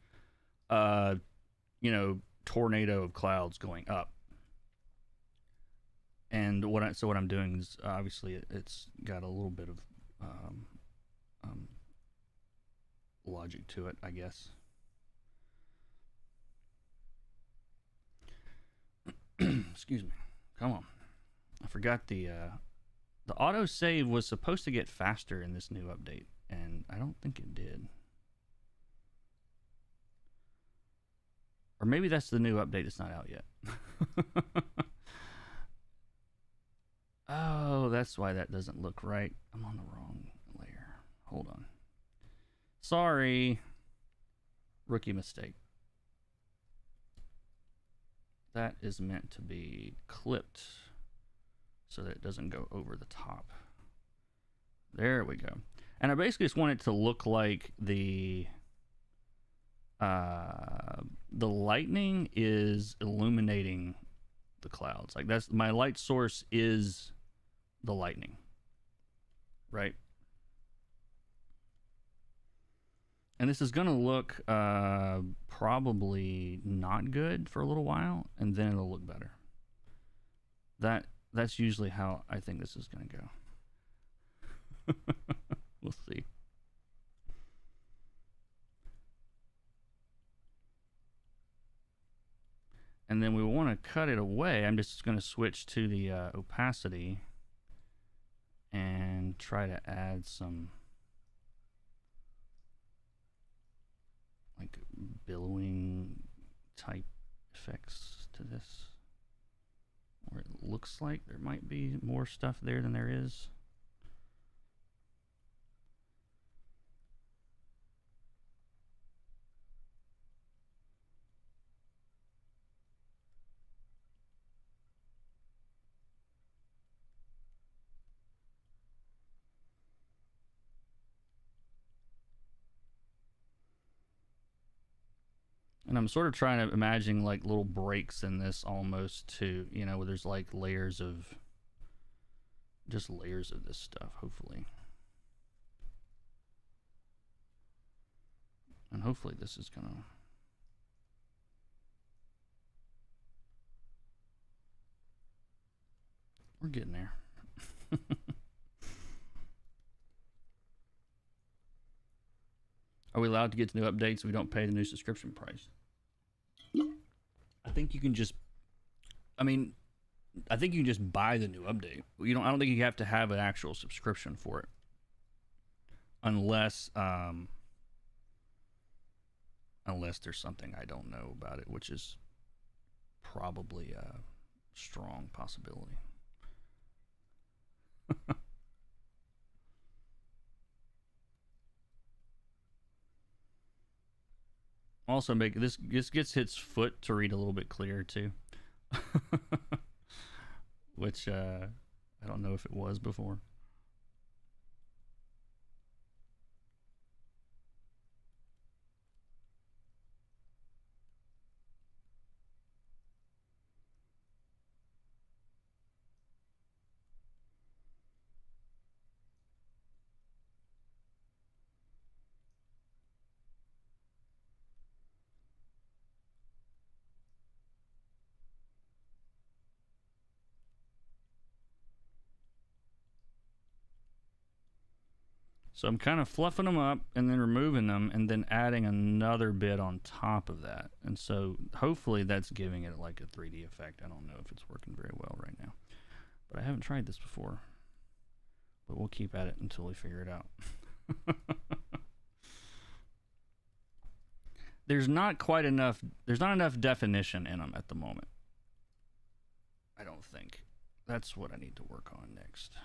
tornado of clouds going up. And what I'm doing is obviously it's got a little bit of logic to it, I guess. Excuse me. Come on. I forgot the autosave was supposed to get faster in this new update, and I don't think it did. Or maybe that's the new update that's not out yet. Oh, that's why that doesn't look right. I'm on the wrong layer. Hold on. Sorry. Rookie mistake. That is meant to be clipped so that it doesn't go over the top. There we go. And I basically just want it to look like the lightning is illuminating the clouds. Like that's my light source is the lightning, right? And this is gonna look probably not good for a little while, and then it'll look better. That's usually how I think this is gonna go. We'll see. And then we want to cut it away. I'm just going to switch to the opacity and try to add some like billowing type effects to this, where it looks like there might be more stuff there than there is. And I'm sort of trying to imagine like little breaks in this almost too, you know, where there's like layers of this stuff, hopefully. And hopefully this is gonna we're getting there. Are we allowed to get to new updates if we don't pay the new subscription price? I think you can just buy the new update. I don't think you have to have an actual subscription for it. Unless there's something I don't know about it, which is probably a strong possibility. Also, make this gets its foot to read a little bit clearer too, which I don't know if it was before. So I'm kind of fluffing them up and then removing them and then adding another bit on top of that. And so hopefully that's giving it like a 3D effect. I don't know if it's working very well right now, but I haven't tried this before. But we'll keep at it until we figure it out. There's not enough definition in them at the moment. I don't think. That's what I need to work on next.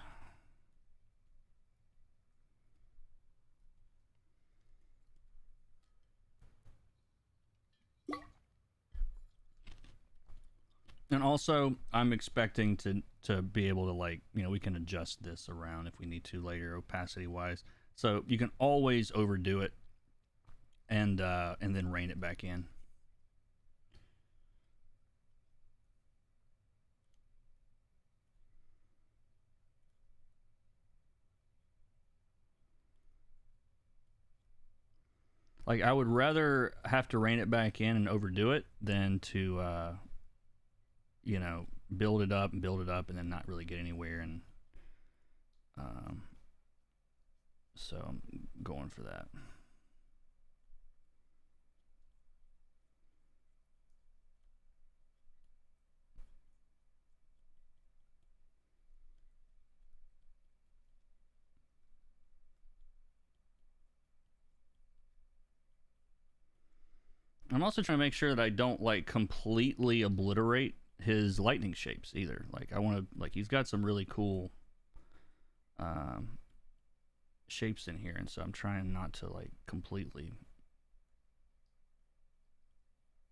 And also, I'm expecting to be able to, like, you know, we can adjust this around if we need to later, opacity-wise. So you can always overdo it and then rein it back in. Like I would rather have to rein it back in and overdo it than to you know, build it up and then not really get anywhere. And um, so I'm going for that. I'm also trying to make sure that I don't like completely obliterate his lightning shapes either. Like I want to, like, he's got some really cool um, shapes in here, and so I'm trying not to like completely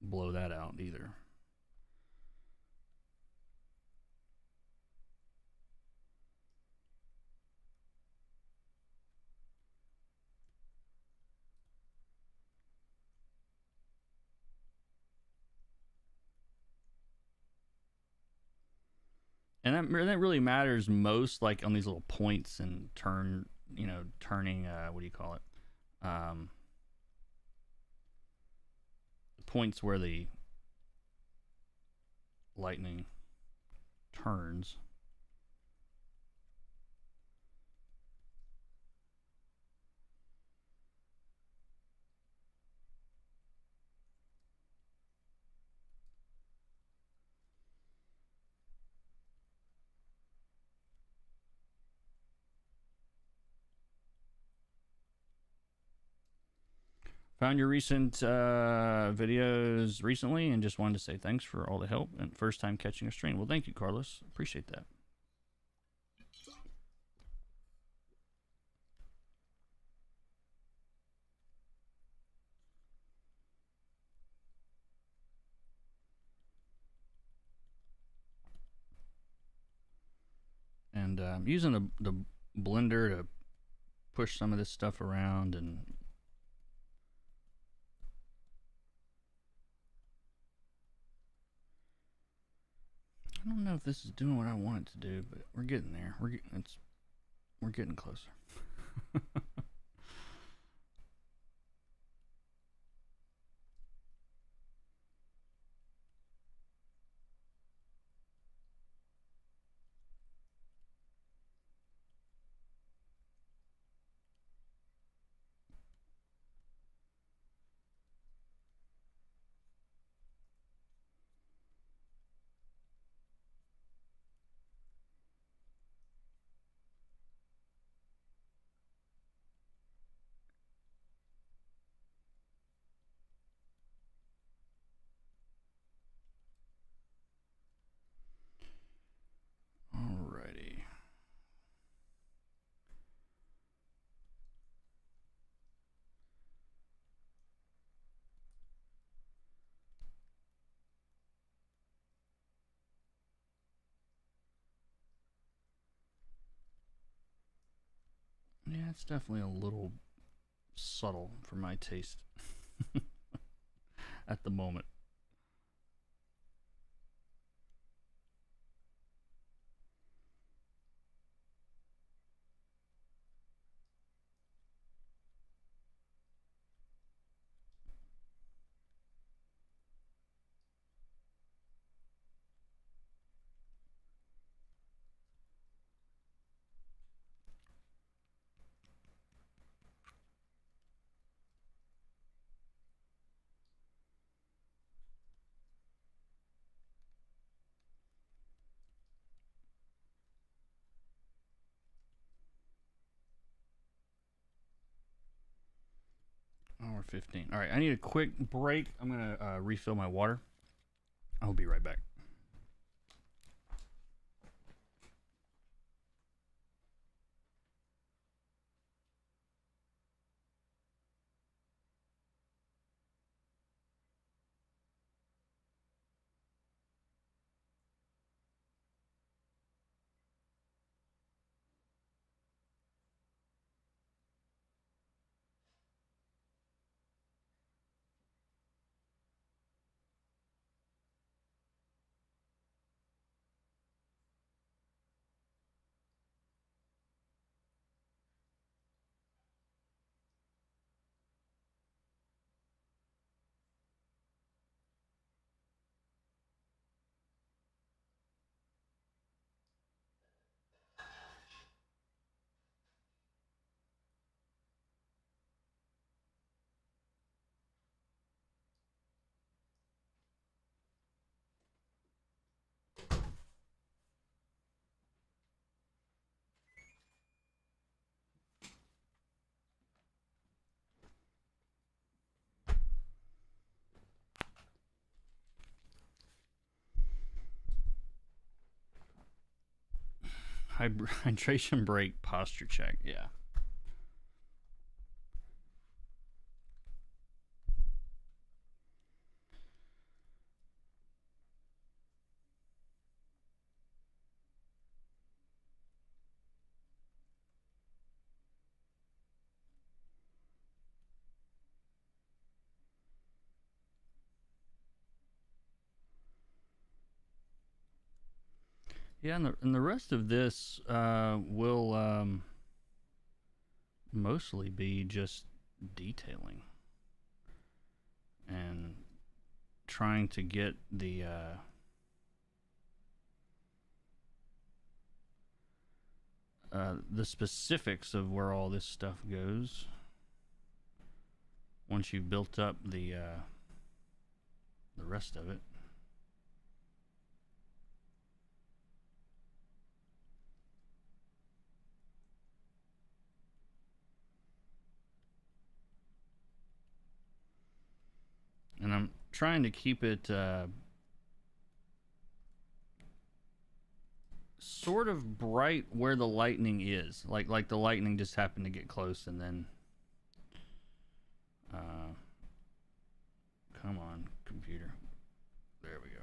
blow that out either. And that really matters most like on these little points and turning what do you call it, um, points where the lightning turns. Found your recent videos recently and just wanted to say thanks for all the help and first time catching a stream. Well, thank you, Carlos. Appreciate that. And I'm using the blender to push some of this stuff around, and I don't know if this is doing what I want it to do, but we're getting there. We're getting closer. Alrighty. Yeah, it's definitely a little subtle for my taste at the moment. Hour 15. All right, I need a quick break. I'm going to refill my water. I'll be right back. Hydration break, posture check. Yeah. Yeah, and the rest of this will mostly be just detailing and trying to get the specifics of where all this stuff goes once you've built up the rest of it. And I'm trying to keep it sort of bright where the lightning is. Like the lightning just happened to get close and then come on, computer. There we go.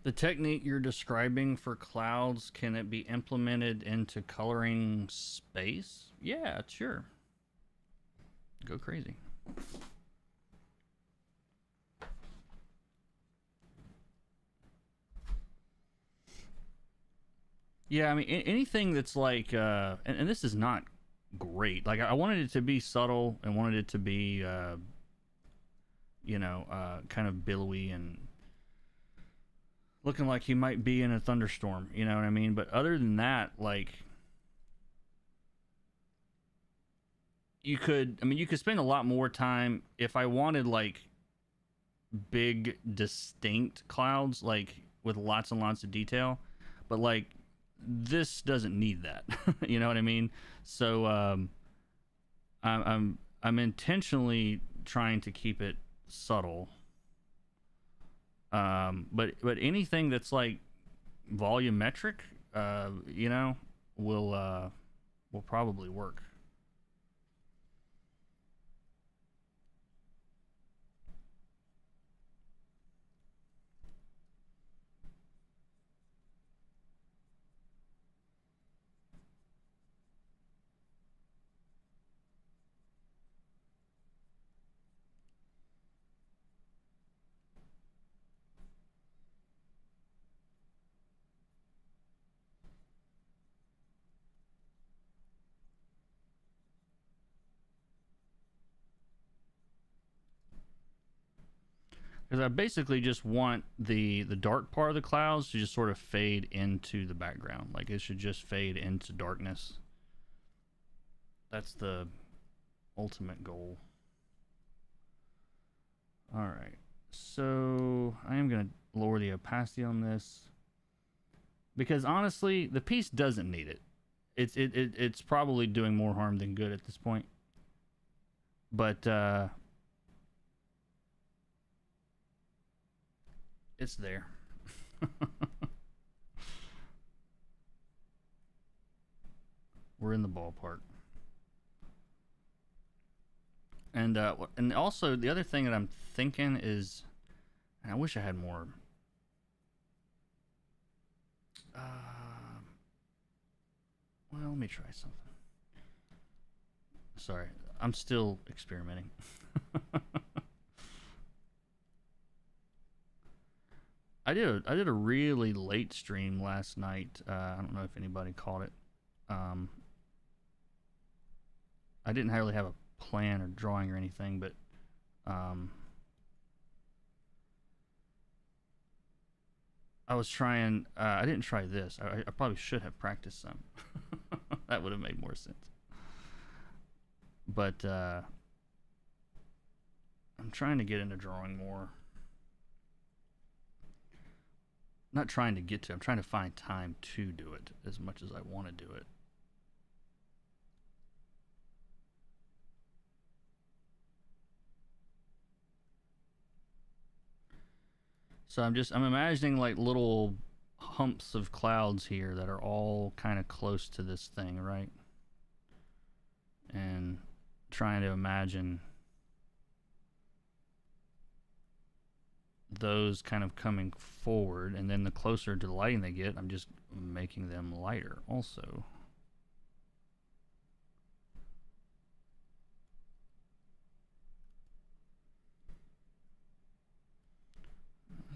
The technique you're describing for clouds, can it be implemented into coloring space? Yeah, sure. Go crazy. Yeah, I mean, anything that's like, and this is not great. Like, I wanted it to be subtle and wanted it to be, kind of billowy and looking like he might be in a thunderstorm. You know what I mean? But other than that, like, you could spend a lot more time if I wanted like big distinct clouds, like with lots and lots of detail. But like, this doesn't need that. You know what I mean? So I'm intentionally trying to keep it subtle. But anything that's like volumetric, will probably work. Because I basically just want the dark part of the clouds to just sort of fade into the background. Like it should just fade into darkness. That's the ultimate goal. All right. So I am going to lower the opacity on this because honestly, the piece doesn't need it. It's probably doing more harm than good at this point. But it's there. We're in the ballpark. And also the other thing that I'm thinking is, and I wish I had more. Well, let me try something. Sorry, I'm still experimenting. I did a really late stream last night. I don't know if anybody caught it. I didn't really have a plan or drawing or anything, but I was trying. I didn't try this. I probably should have practiced some. That would have made more sense. But I'm trying to get into drawing more. not trying to get to. I'm trying to find time to do it as much as I want to do it. So I'm imagining like little humps of clouds here that are all kind of close to this thing, right? And trying to imagine those kind of coming forward, and then the closer to the lighting they get, I'm just making them lighter also.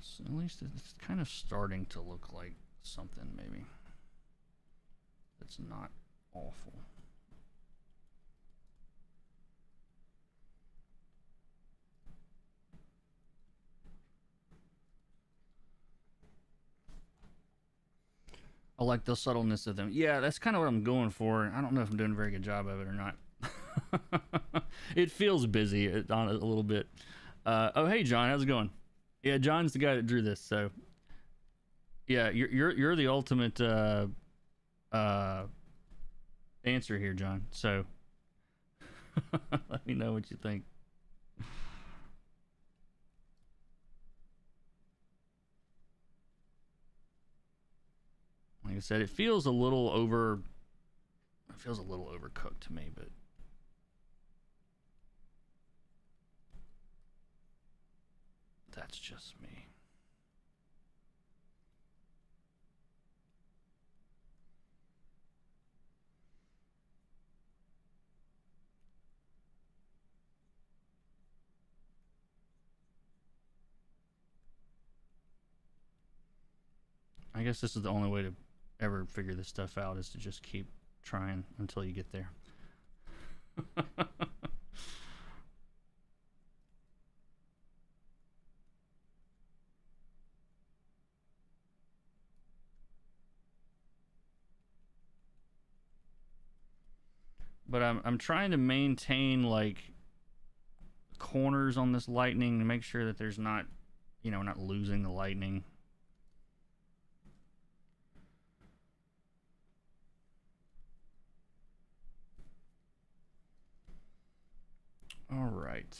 So at least it's kind of starting to look like something, maybe. It's not awful. I like the subtleness of them. Yeah, that's kind of what I'm going for. I don't know if I'm doing a very good job of it or not. It feels busy on a little bit. Oh, hey, John, how's it going? Yeah, John's the guy that drew this. So, yeah, you're the ultimate answer here, John. So, let me know what you think. Like I said, it feels a little overcooked to me, but that's just me. I guess this is the only way to ever figure this stuff out, is to just keep trying until you get there. But I'm trying to maintain like corners on this lightning to make sure that there's not, not losing the lightning. All right.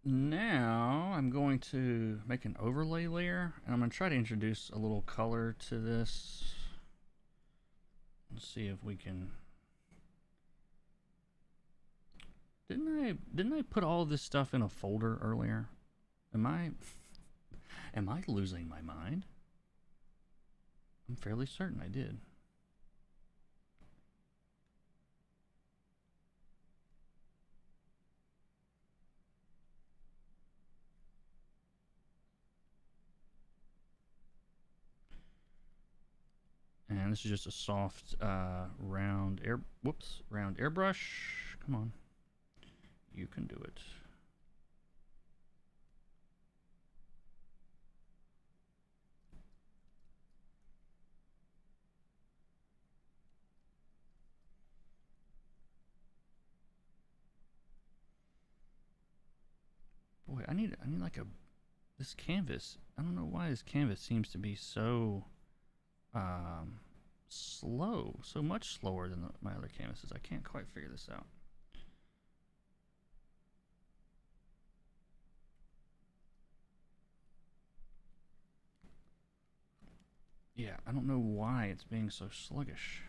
Now I'm going to make an overlay layer, and I'm going to try to introduce a little color to this. Let's see if we can. Didn't I put all this stuff in a folder earlier? Am I losing my mind? I'm fairly certain I did. And this is just a soft round airbrush. Come on. You can do it. Boy, I need like this canvas. I don't know why this canvas seems to be so slow, so much slower than my other canvases. I can't quite figure this out. Yeah, I don't know why it's being so sluggish.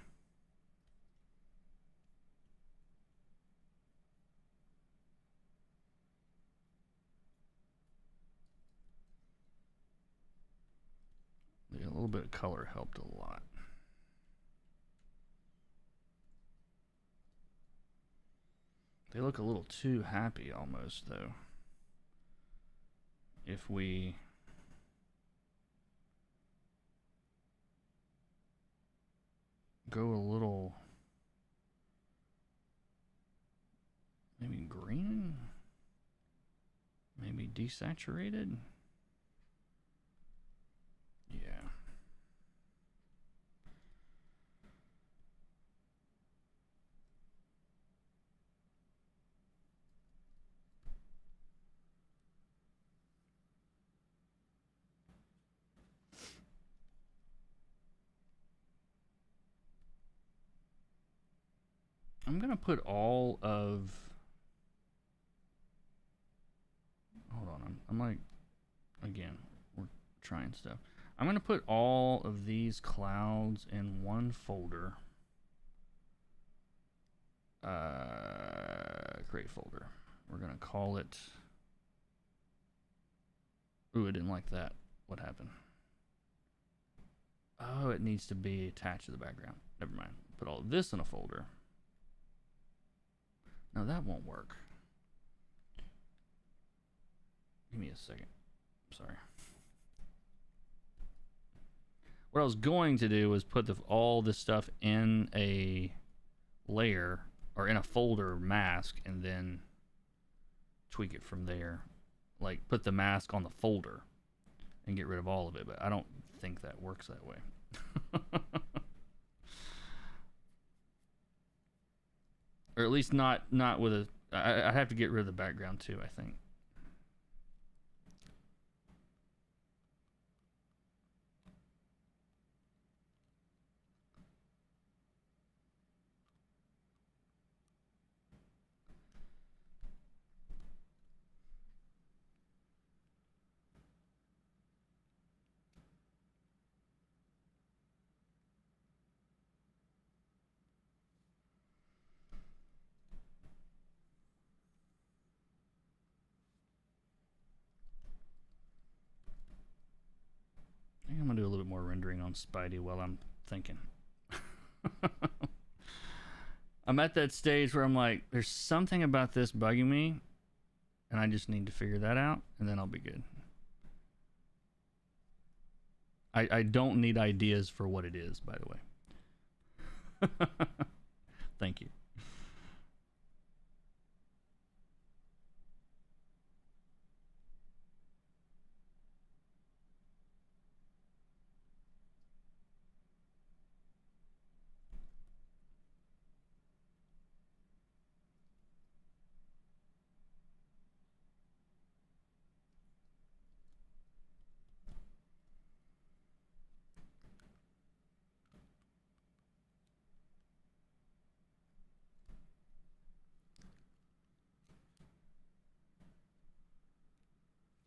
Yeah, a little bit of color helped a lot. They look a little too happy almost, though. If we go a little, maybe green, maybe desaturated. Yeah. gonna put all of. Hold on, I'm like, again, we're trying stuff. I'm gonna put all of these clouds in one folder. Create folder. We're gonna call it. Ooh, I didn't like that. What happened? Oh, it needs to be attached to the background. Never mind. Put all of this in a folder. No, that won't work. Give me a second. Sorry. What I was going to do was put all this stuff in a layer or in a folder mask and then tweak it from there. Like put the mask on the folder and get rid of all of it, but I don't think that works that way. Or at least not with a. I have to get rid of the background too, I think. I think I'm gonna do a little bit more rendering on Spidey while I'm thinking. I'm at that stage where I'm like, there's something about this bugging me, and I just need to figure that out, and then I'll be good. I don't need ideas for what it is, by the way. Thank you.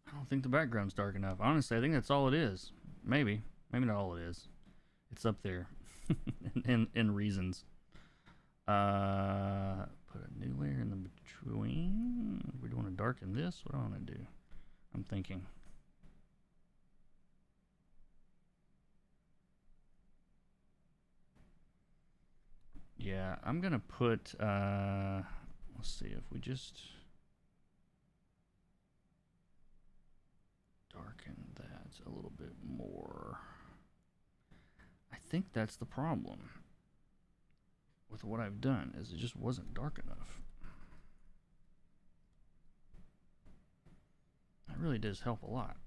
I don't think the background's dark enough. Honestly, I think that's all it is. Maybe not all it is. It's up there in reasons. Put a new layer in the between. We want to darken this. What do I want to do? I'm thinking. Yeah, I'm gonna put. Let's see if we just darken that a little bit more. I think that's the problem with what I've done, is it just wasn't dark enough. That really does help a lot.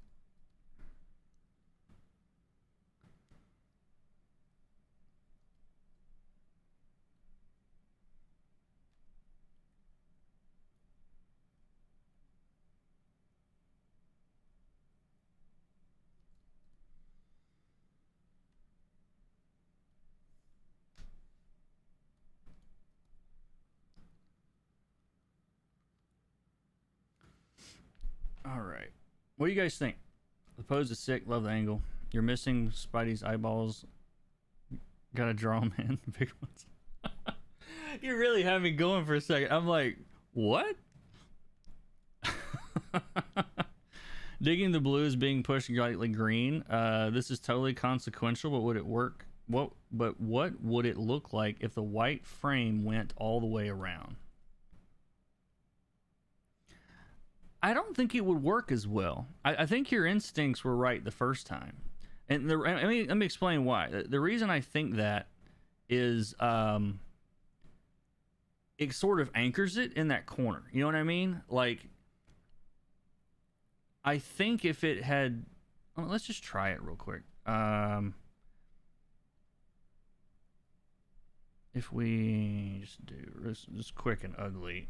All right. What do you guys think? The pose is sick. Love the angle. You're missing Spidey's eyeballs. Gotta draw them in. Big ones. You really had me going for a second. I'm like, what? Digging the blue is being pushed lightly green. This is totally consequential, but would it work? What would it look like if the white frame went all the way around? I don't think it would work as well. I think your instincts were right the first time. And let me explain why. The reason I think that is it sort of anchors it in that corner. You know what I mean? Like, I think if it had... let's just try it real quick. If we just do just quick and ugly...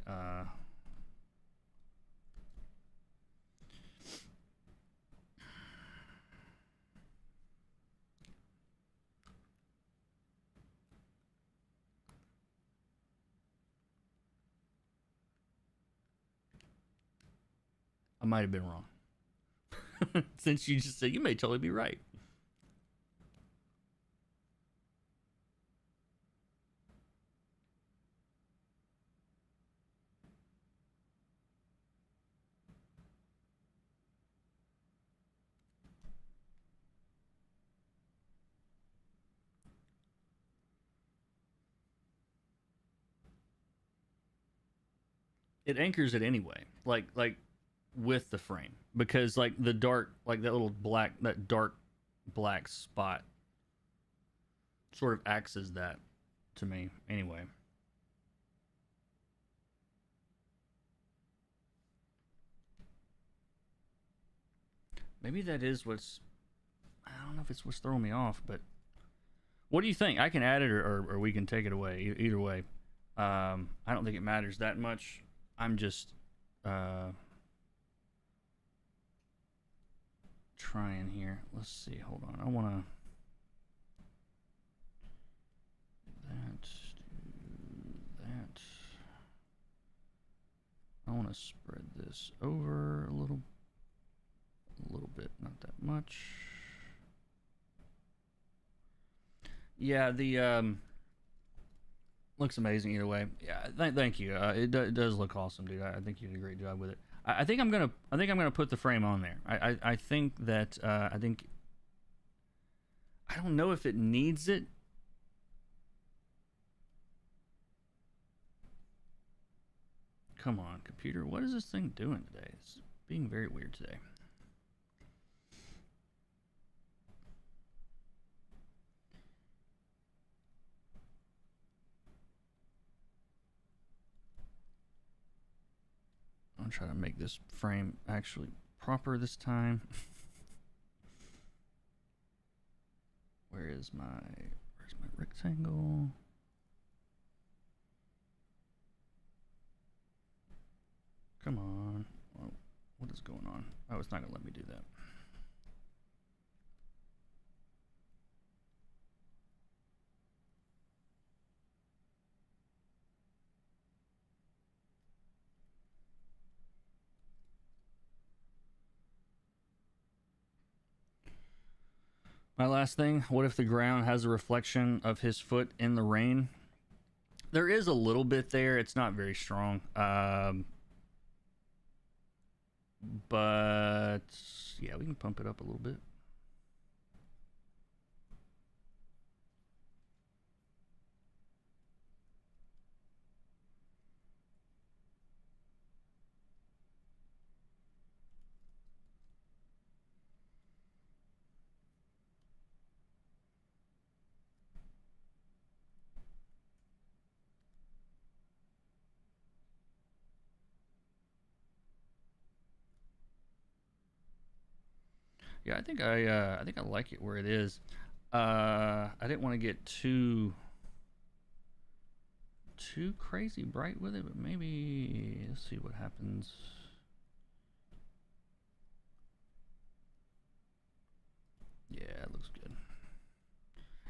I might have been wrong. Since you just said you may totally be right. It anchors it anyway, like with the frame, because like the dark, like that little black, that dark black spot sort of acts as that to me anyway. Maybe that is what's, I don't know if it's what's throwing me off, but what do you think? I can add it, or we can take it away. Either way, I don't think it matters that much. I'm just uh, trying here. Let's see. Hold on. I want to do that. I want to spread this over a little bit, not that much. Yeah, the looks amazing either way. Yeah, thank you. It does look awesome, dude. I think you did a great job with it. I think I'm gonna put the frame on there. I think that I think, I don't know if it needs it. Come on, computer. What is this thing doing today? It's being very weird today. I'm gonna try to make this frame actually proper this time. Where's my rectangle? Come on. Well, what is going on? Oh, it's not gonna let me do that. My last thing, what if the ground has a reflection of his foot in the rain? There is a little bit there. It's not very strong. But yeah, we can pump it up a little bit. Yeah, I think I like it where it is. I didn't want to get too crazy bright with it, but maybe let's see what happens. Yeah, it looks good.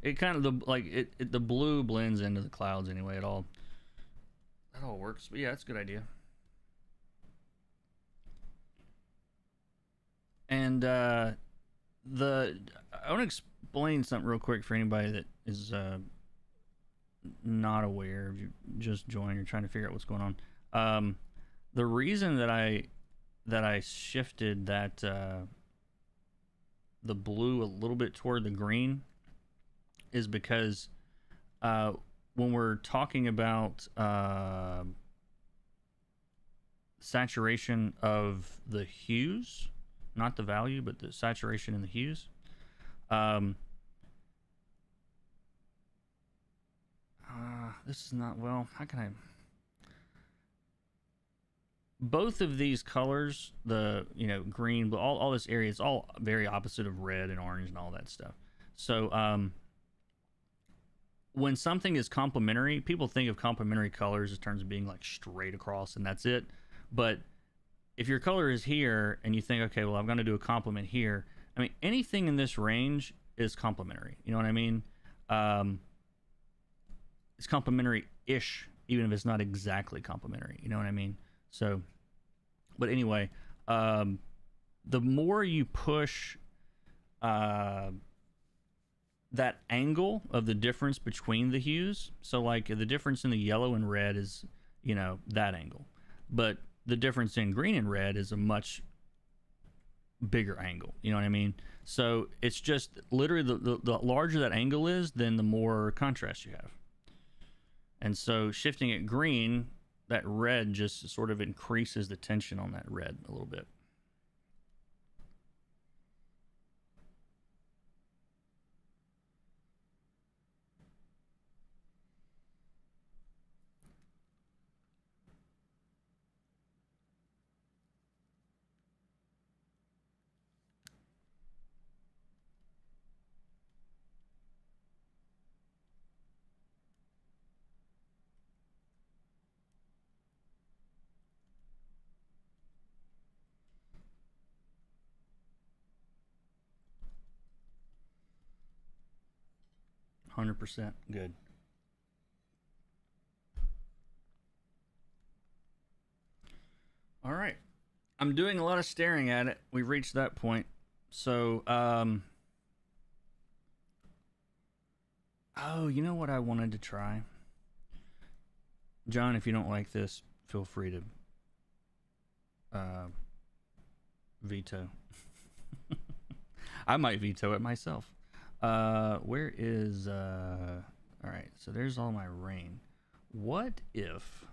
It kind of the blue blends into the clouds anyway. That all works. But yeah, it's a good idea. And I want to explain something real quick for anybody that is not aware. If you just joined, you're trying to figure out what's going on. The reason that I shifted that the blue a little bit toward the green is because when we're talking about saturation of the hues, not the value, but the saturation in the hues. This is not, well, how can I? Both of these colors, the green, but all this area, it's all very opposite of red and orange and all that stuff. So when something is complementary, people think of complementary colors in terms of being like straight across and that's it. But if your color is here and you think, okay, well, I'm going to do a complement here. I mean, anything in this range is complementary. You know what I mean? It's complementary-ish, even if it's not exactly complementary. You know what I mean? So, but anyway, The more you push that angle of the difference between the hues, so like the difference in the yellow and red is, you know, that angle, but the difference in green and red is a much bigger angle, you know what I mean? So it's just literally the larger that angle is, then the more contrast you have. And so shifting it green, that red just sort of increases the tension on that red a little bit. %. Good. All right. I'm doing a lot of staring at it. We've reached that point. So, oh, you know what I wanted to try? John, if you don't like this, feel free to veto. I might veto it myself. Where is all right, so there's all my rain. What if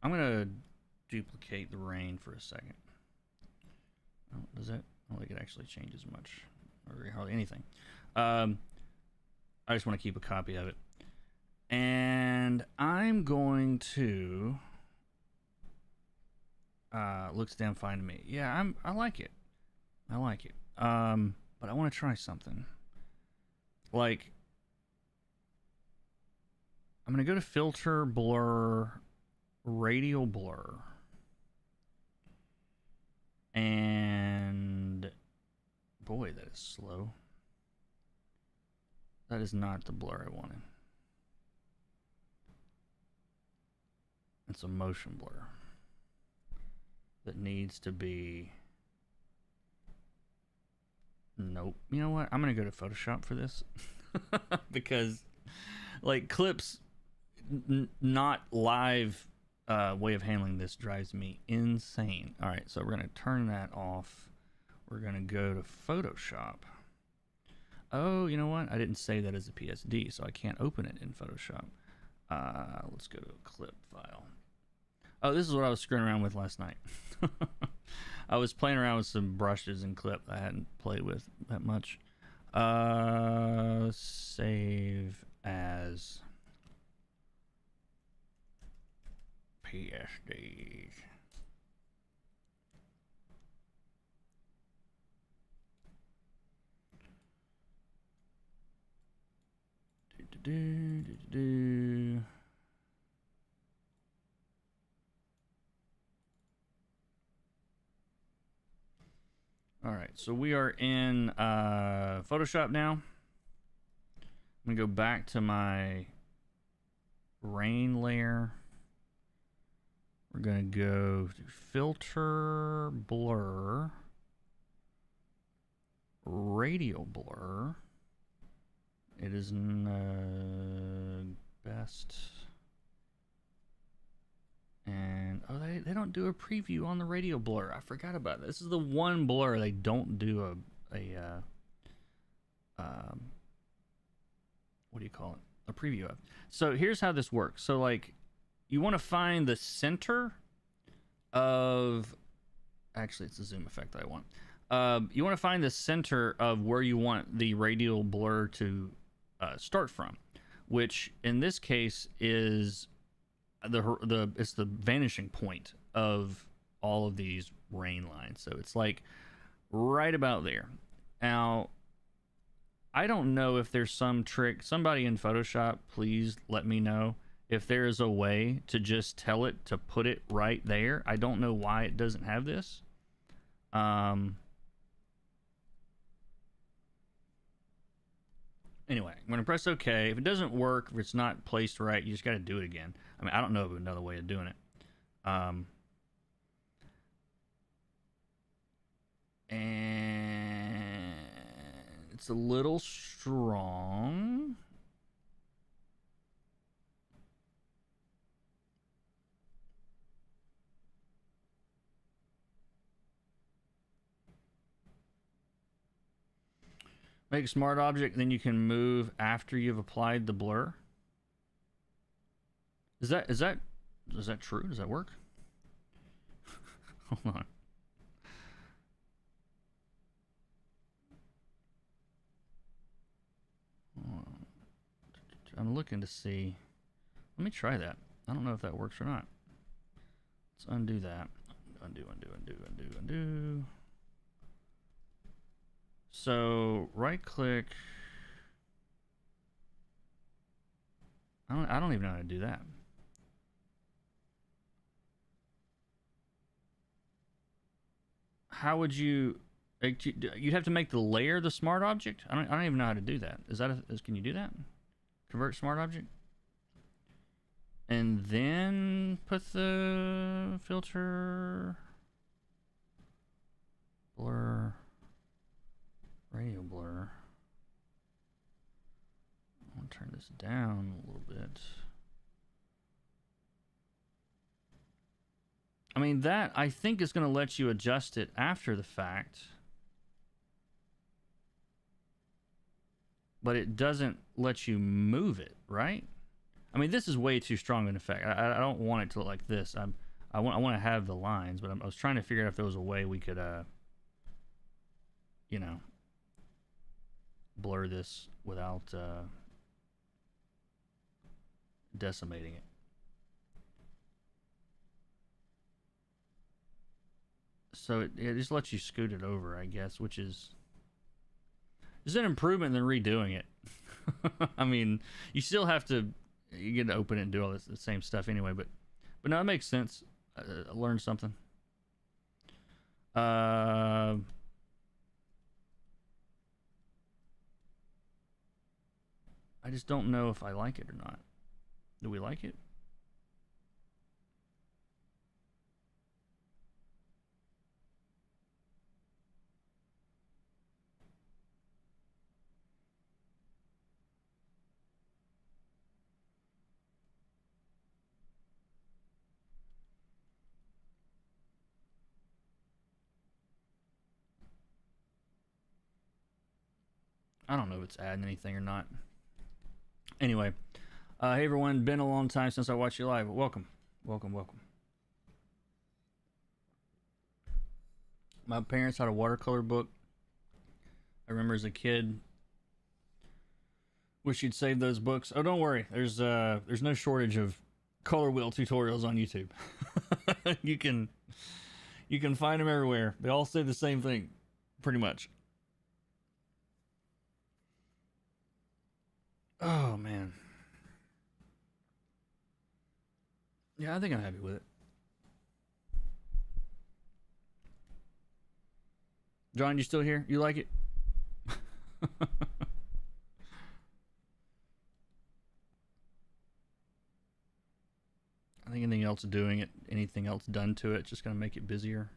I'm gonna duplicate the rain for a second? Oh, does it? I don't think it actually changes much or hardly anything. I just want to keep a copy of it, and I'm going to looks damn fine to me. Yeah, I like it. I like it. But I want to try something. Like, I'm going to go to filter, blur, radial blur. And boy, that is slow. That is not the blur I wanted. It's a motion blur that needs to be. Nope. You know what? I'm going to go to Photoshop for this. Because, like, clips, not live way of handling this drives me insane. All right, so we're going to turn that off. We're going to go to Photoshop. Oh, you know what? I didn't save that as a PSD, so I can't open it in Photoshop. Let's go to a clip file. Oh, this is what I was screwing around with last night. I was playing around with some brushes and clip I hadn't played with that much. Save as PSD. All right, so we are in Photoshop now. I'm gonna go back to my rain layer. We're gonna go to filter, blur, radial blur. It is best. And oh, they don't do a preview on the radial blur. I forgot about this. This is the one blur they don't do a what do you call it? A preview of. So here's how this works. So like, you want to find the center of. Actually, it's the zoom effect that I want. You want to find the center of where you want the radial blur to start from, which in this case is it's the vanishing point of all of these rain lines. So it's like right about there. Now, I don't know if there's some trick. Somebody in Photoshop, please let me know if there is a way to just tell it to put it right there. I don't know why it doesn't have this. Anyway, I'm going to press OK. If it doesn't work, if it's not placed right, you just got to do it again. I mean, I don't know of another way of doing it. And it's a little strong. Make a smart object, then you can move after you've applied the blur. Is that true? Does that work? Hold on. I'm looking to see. Let me try that. I don't know if that works or not. Let's undo that. Undo. So right click. I don't even know how to do that. How would you? You'd have to make the layer the smart object. I don't even know how to do that. Can you do that? Convert smart object. And then put the filter, blur, radial blur. I'm gonna turn this down a little bit. I mean, that I think is gonna let you adjust it after the fact, but it doesn't let you move it, right? I mean, this is way too strong an effect. I don't want it to look like this. I want to have the lines, but I was trying to figure out if there was a way we could, you know, blur this without decimating it. So it just lets you scoot it over, I guess, which is an improvement than redoing it. I mean, you still have to. You get to open it and do all the same stuff anyway, but no, it makes sense. I learned something. I just don't know if I like it or not. Do we like it? I don't know if it's adding anything or not. Anyway, hey everyone, been a long time since I watched you live. Welcome. My parents had a watercolor book. I remember as a kid. Wish you'd save those books. Oh, don't worry. There's no shortage of color wheel tutorials on YouTube. you can find them everywhere. They all say the same thing, pretty much. Oh man. Yeah, I think I'm happy with it. John, you still here? You like it? I think anything else doing it, anything else done to it, just gonna make it busier.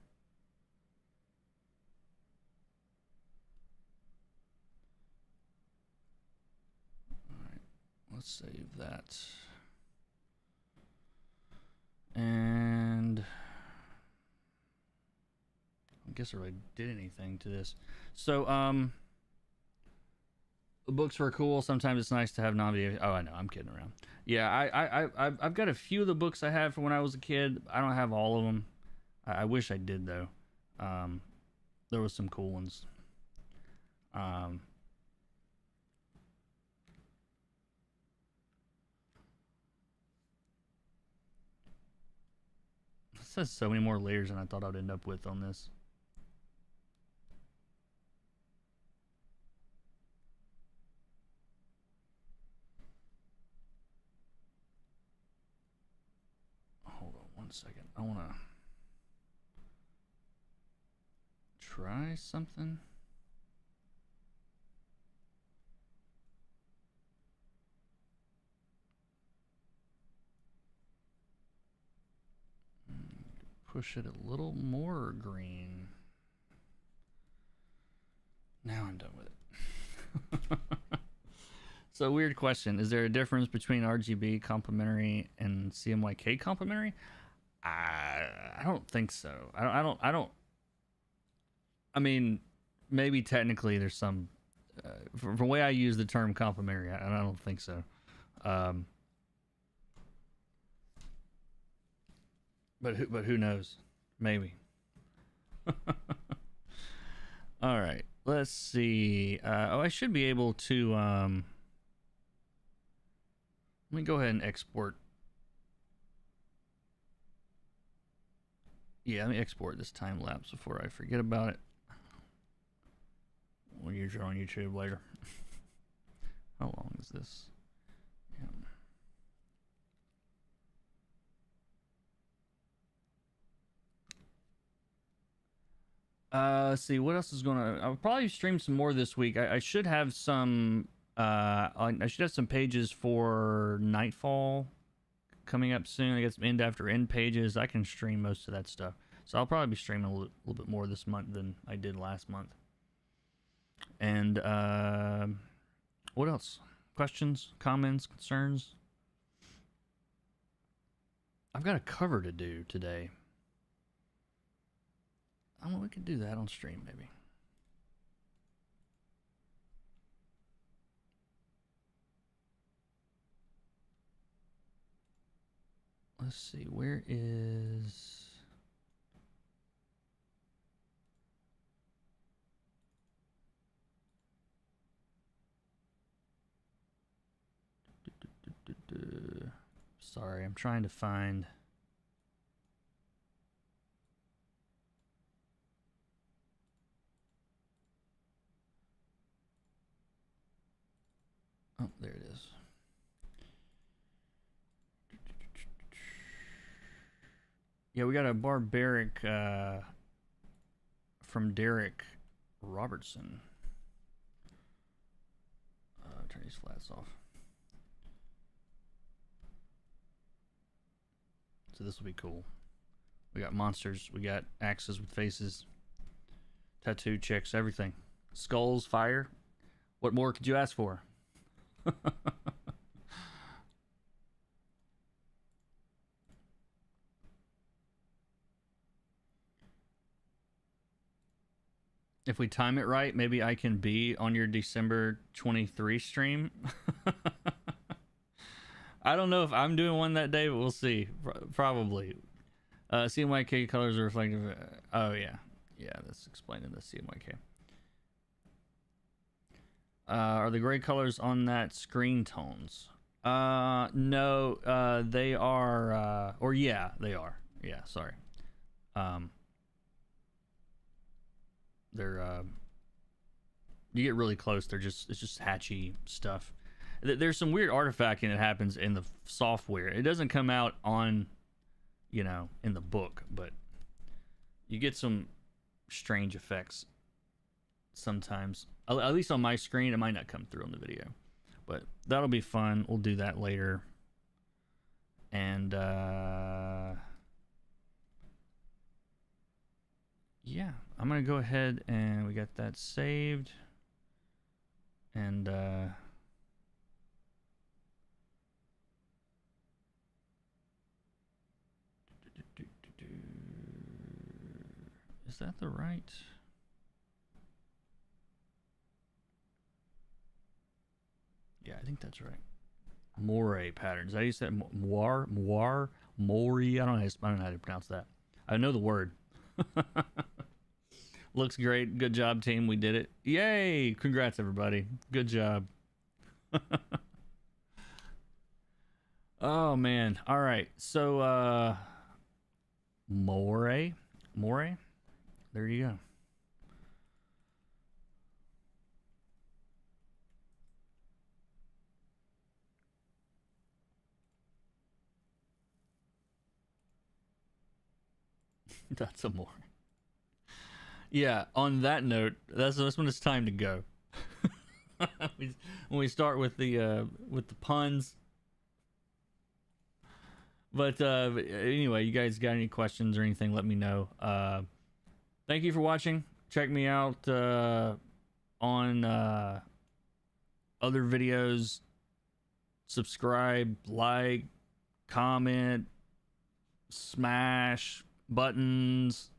Alright, let's save that. And I guess I really did anything to this. So, the books were cool. Sometimes it's nice to have non-video. Oh, I know, I'm kidding around. Yeah, I've got a few of the books I had from when I was a kid. I don't have all of them. I wish I did though. There was some cool ones. It says so many more layers than I thought I'd end up with on this. Hold on one second. I want to try something. Push it a little more green. Now I'm done with it. So, weird question. Is there a difference between RGB complementary and CMYK complementary? I don't think so. I don't. I mean, maybe technically there's some. From the way I use the term complementary, I don't think so. But who knows? Maybe. All right. Let's see. Oh, I should be able to. Let me go ahead and export. Yeah, let me export this time lapse before I forget about it. We'll use it on YouTube later. How long is this? Let's see what else is gonna. I'll probably stream some more this week. I should have some. I should have some pages for Nightfall coming up soon. I got some end after end pages. I can stream most of that stuff, so I'll probably be streaming a little bit more this month than I did last month. And what else? Questions, comments, concerns? I've got a cover to do today. We could do that on stream, maybe. Let's see, where is... Sorry, I'm trying to find... Oh, there it is. Yeah, we got a barbaric from Derek Robertson. Turn these flats off. So this will be cool. We got monsters. We got axes with faces. Tattoo chicks, everything. Skulls, fire. What more could you ask for? If we time it right, maybe I can be on your December 23 stream. I don't know if I'm doing one that day, but we'll see. Probably. CMYK colors are reflective. Oh, yeah. Yeah, that's explaining the CMYK. Are the gray colors on that screen tones? No, they are, or yeah, they are. Yeah, sorry. They're, you get really close, it's just hatchy stuff. There's some weird artifacting that happens in the software. It doesn't come out on, in the book, but you get some strange effects sometimes. At least on my screen, it might not come through on the video, but that'll be fun. We'll do that later. And yeah, I'm gonna go ahead and we got that saved. And is that the right? Yeah, I think that's right. Moire patterns. I used to moire, mori. I don't know how to pronounce that. I know the word. Looks great. Good job, team. We did it. Yay! Congrats, everybody. Good job. Oh man. All right. So Moire. There you go. That's a more. Yeah, on that note, that's when it's time to go. When we start with the puns. But anyway, you guys got any questions or anything, let me know. Thank you for watching. Check me out on other videos, subscribe, like, comment, smash buttons,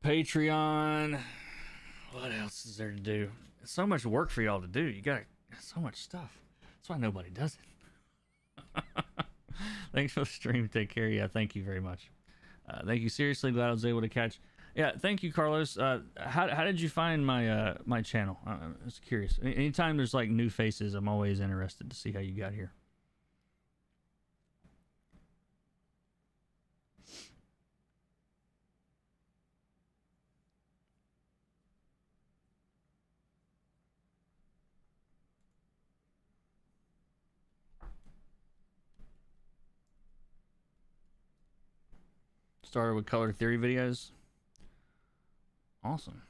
Patreon. What else is there to do? It's so much work for y'all to do. You got so much stuff. That's why nobody does it. Thanks for the stream. Take care. Yeah, thank you very much. Thank you. Seriously, glad I was able to catch. Yeah, thank you, Carlos. How did you find my my channel? I was curious. Anytime there's like new faces, I'm always interested to see how you got here. Started with color theory videos. Awesome.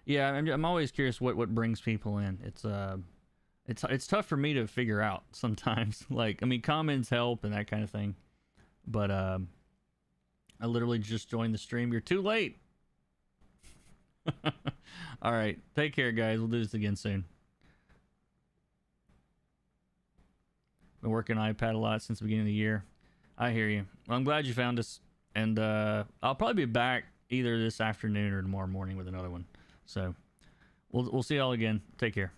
Yeah, I'm always curious what brings people in. It's tough for me to figure out sometimes. Like, I mean, comments help and that kind of thing, but I literally just joined the stream. You're too late. All right, take care, guys. We'll do this again soon. Been working iPad a lot since the beginning of the year. I hear you. Well, I'm glad you found us, and I'll probably be back either this afternoon or tomorrow morning with another one. So we'll see y'all again. Take care.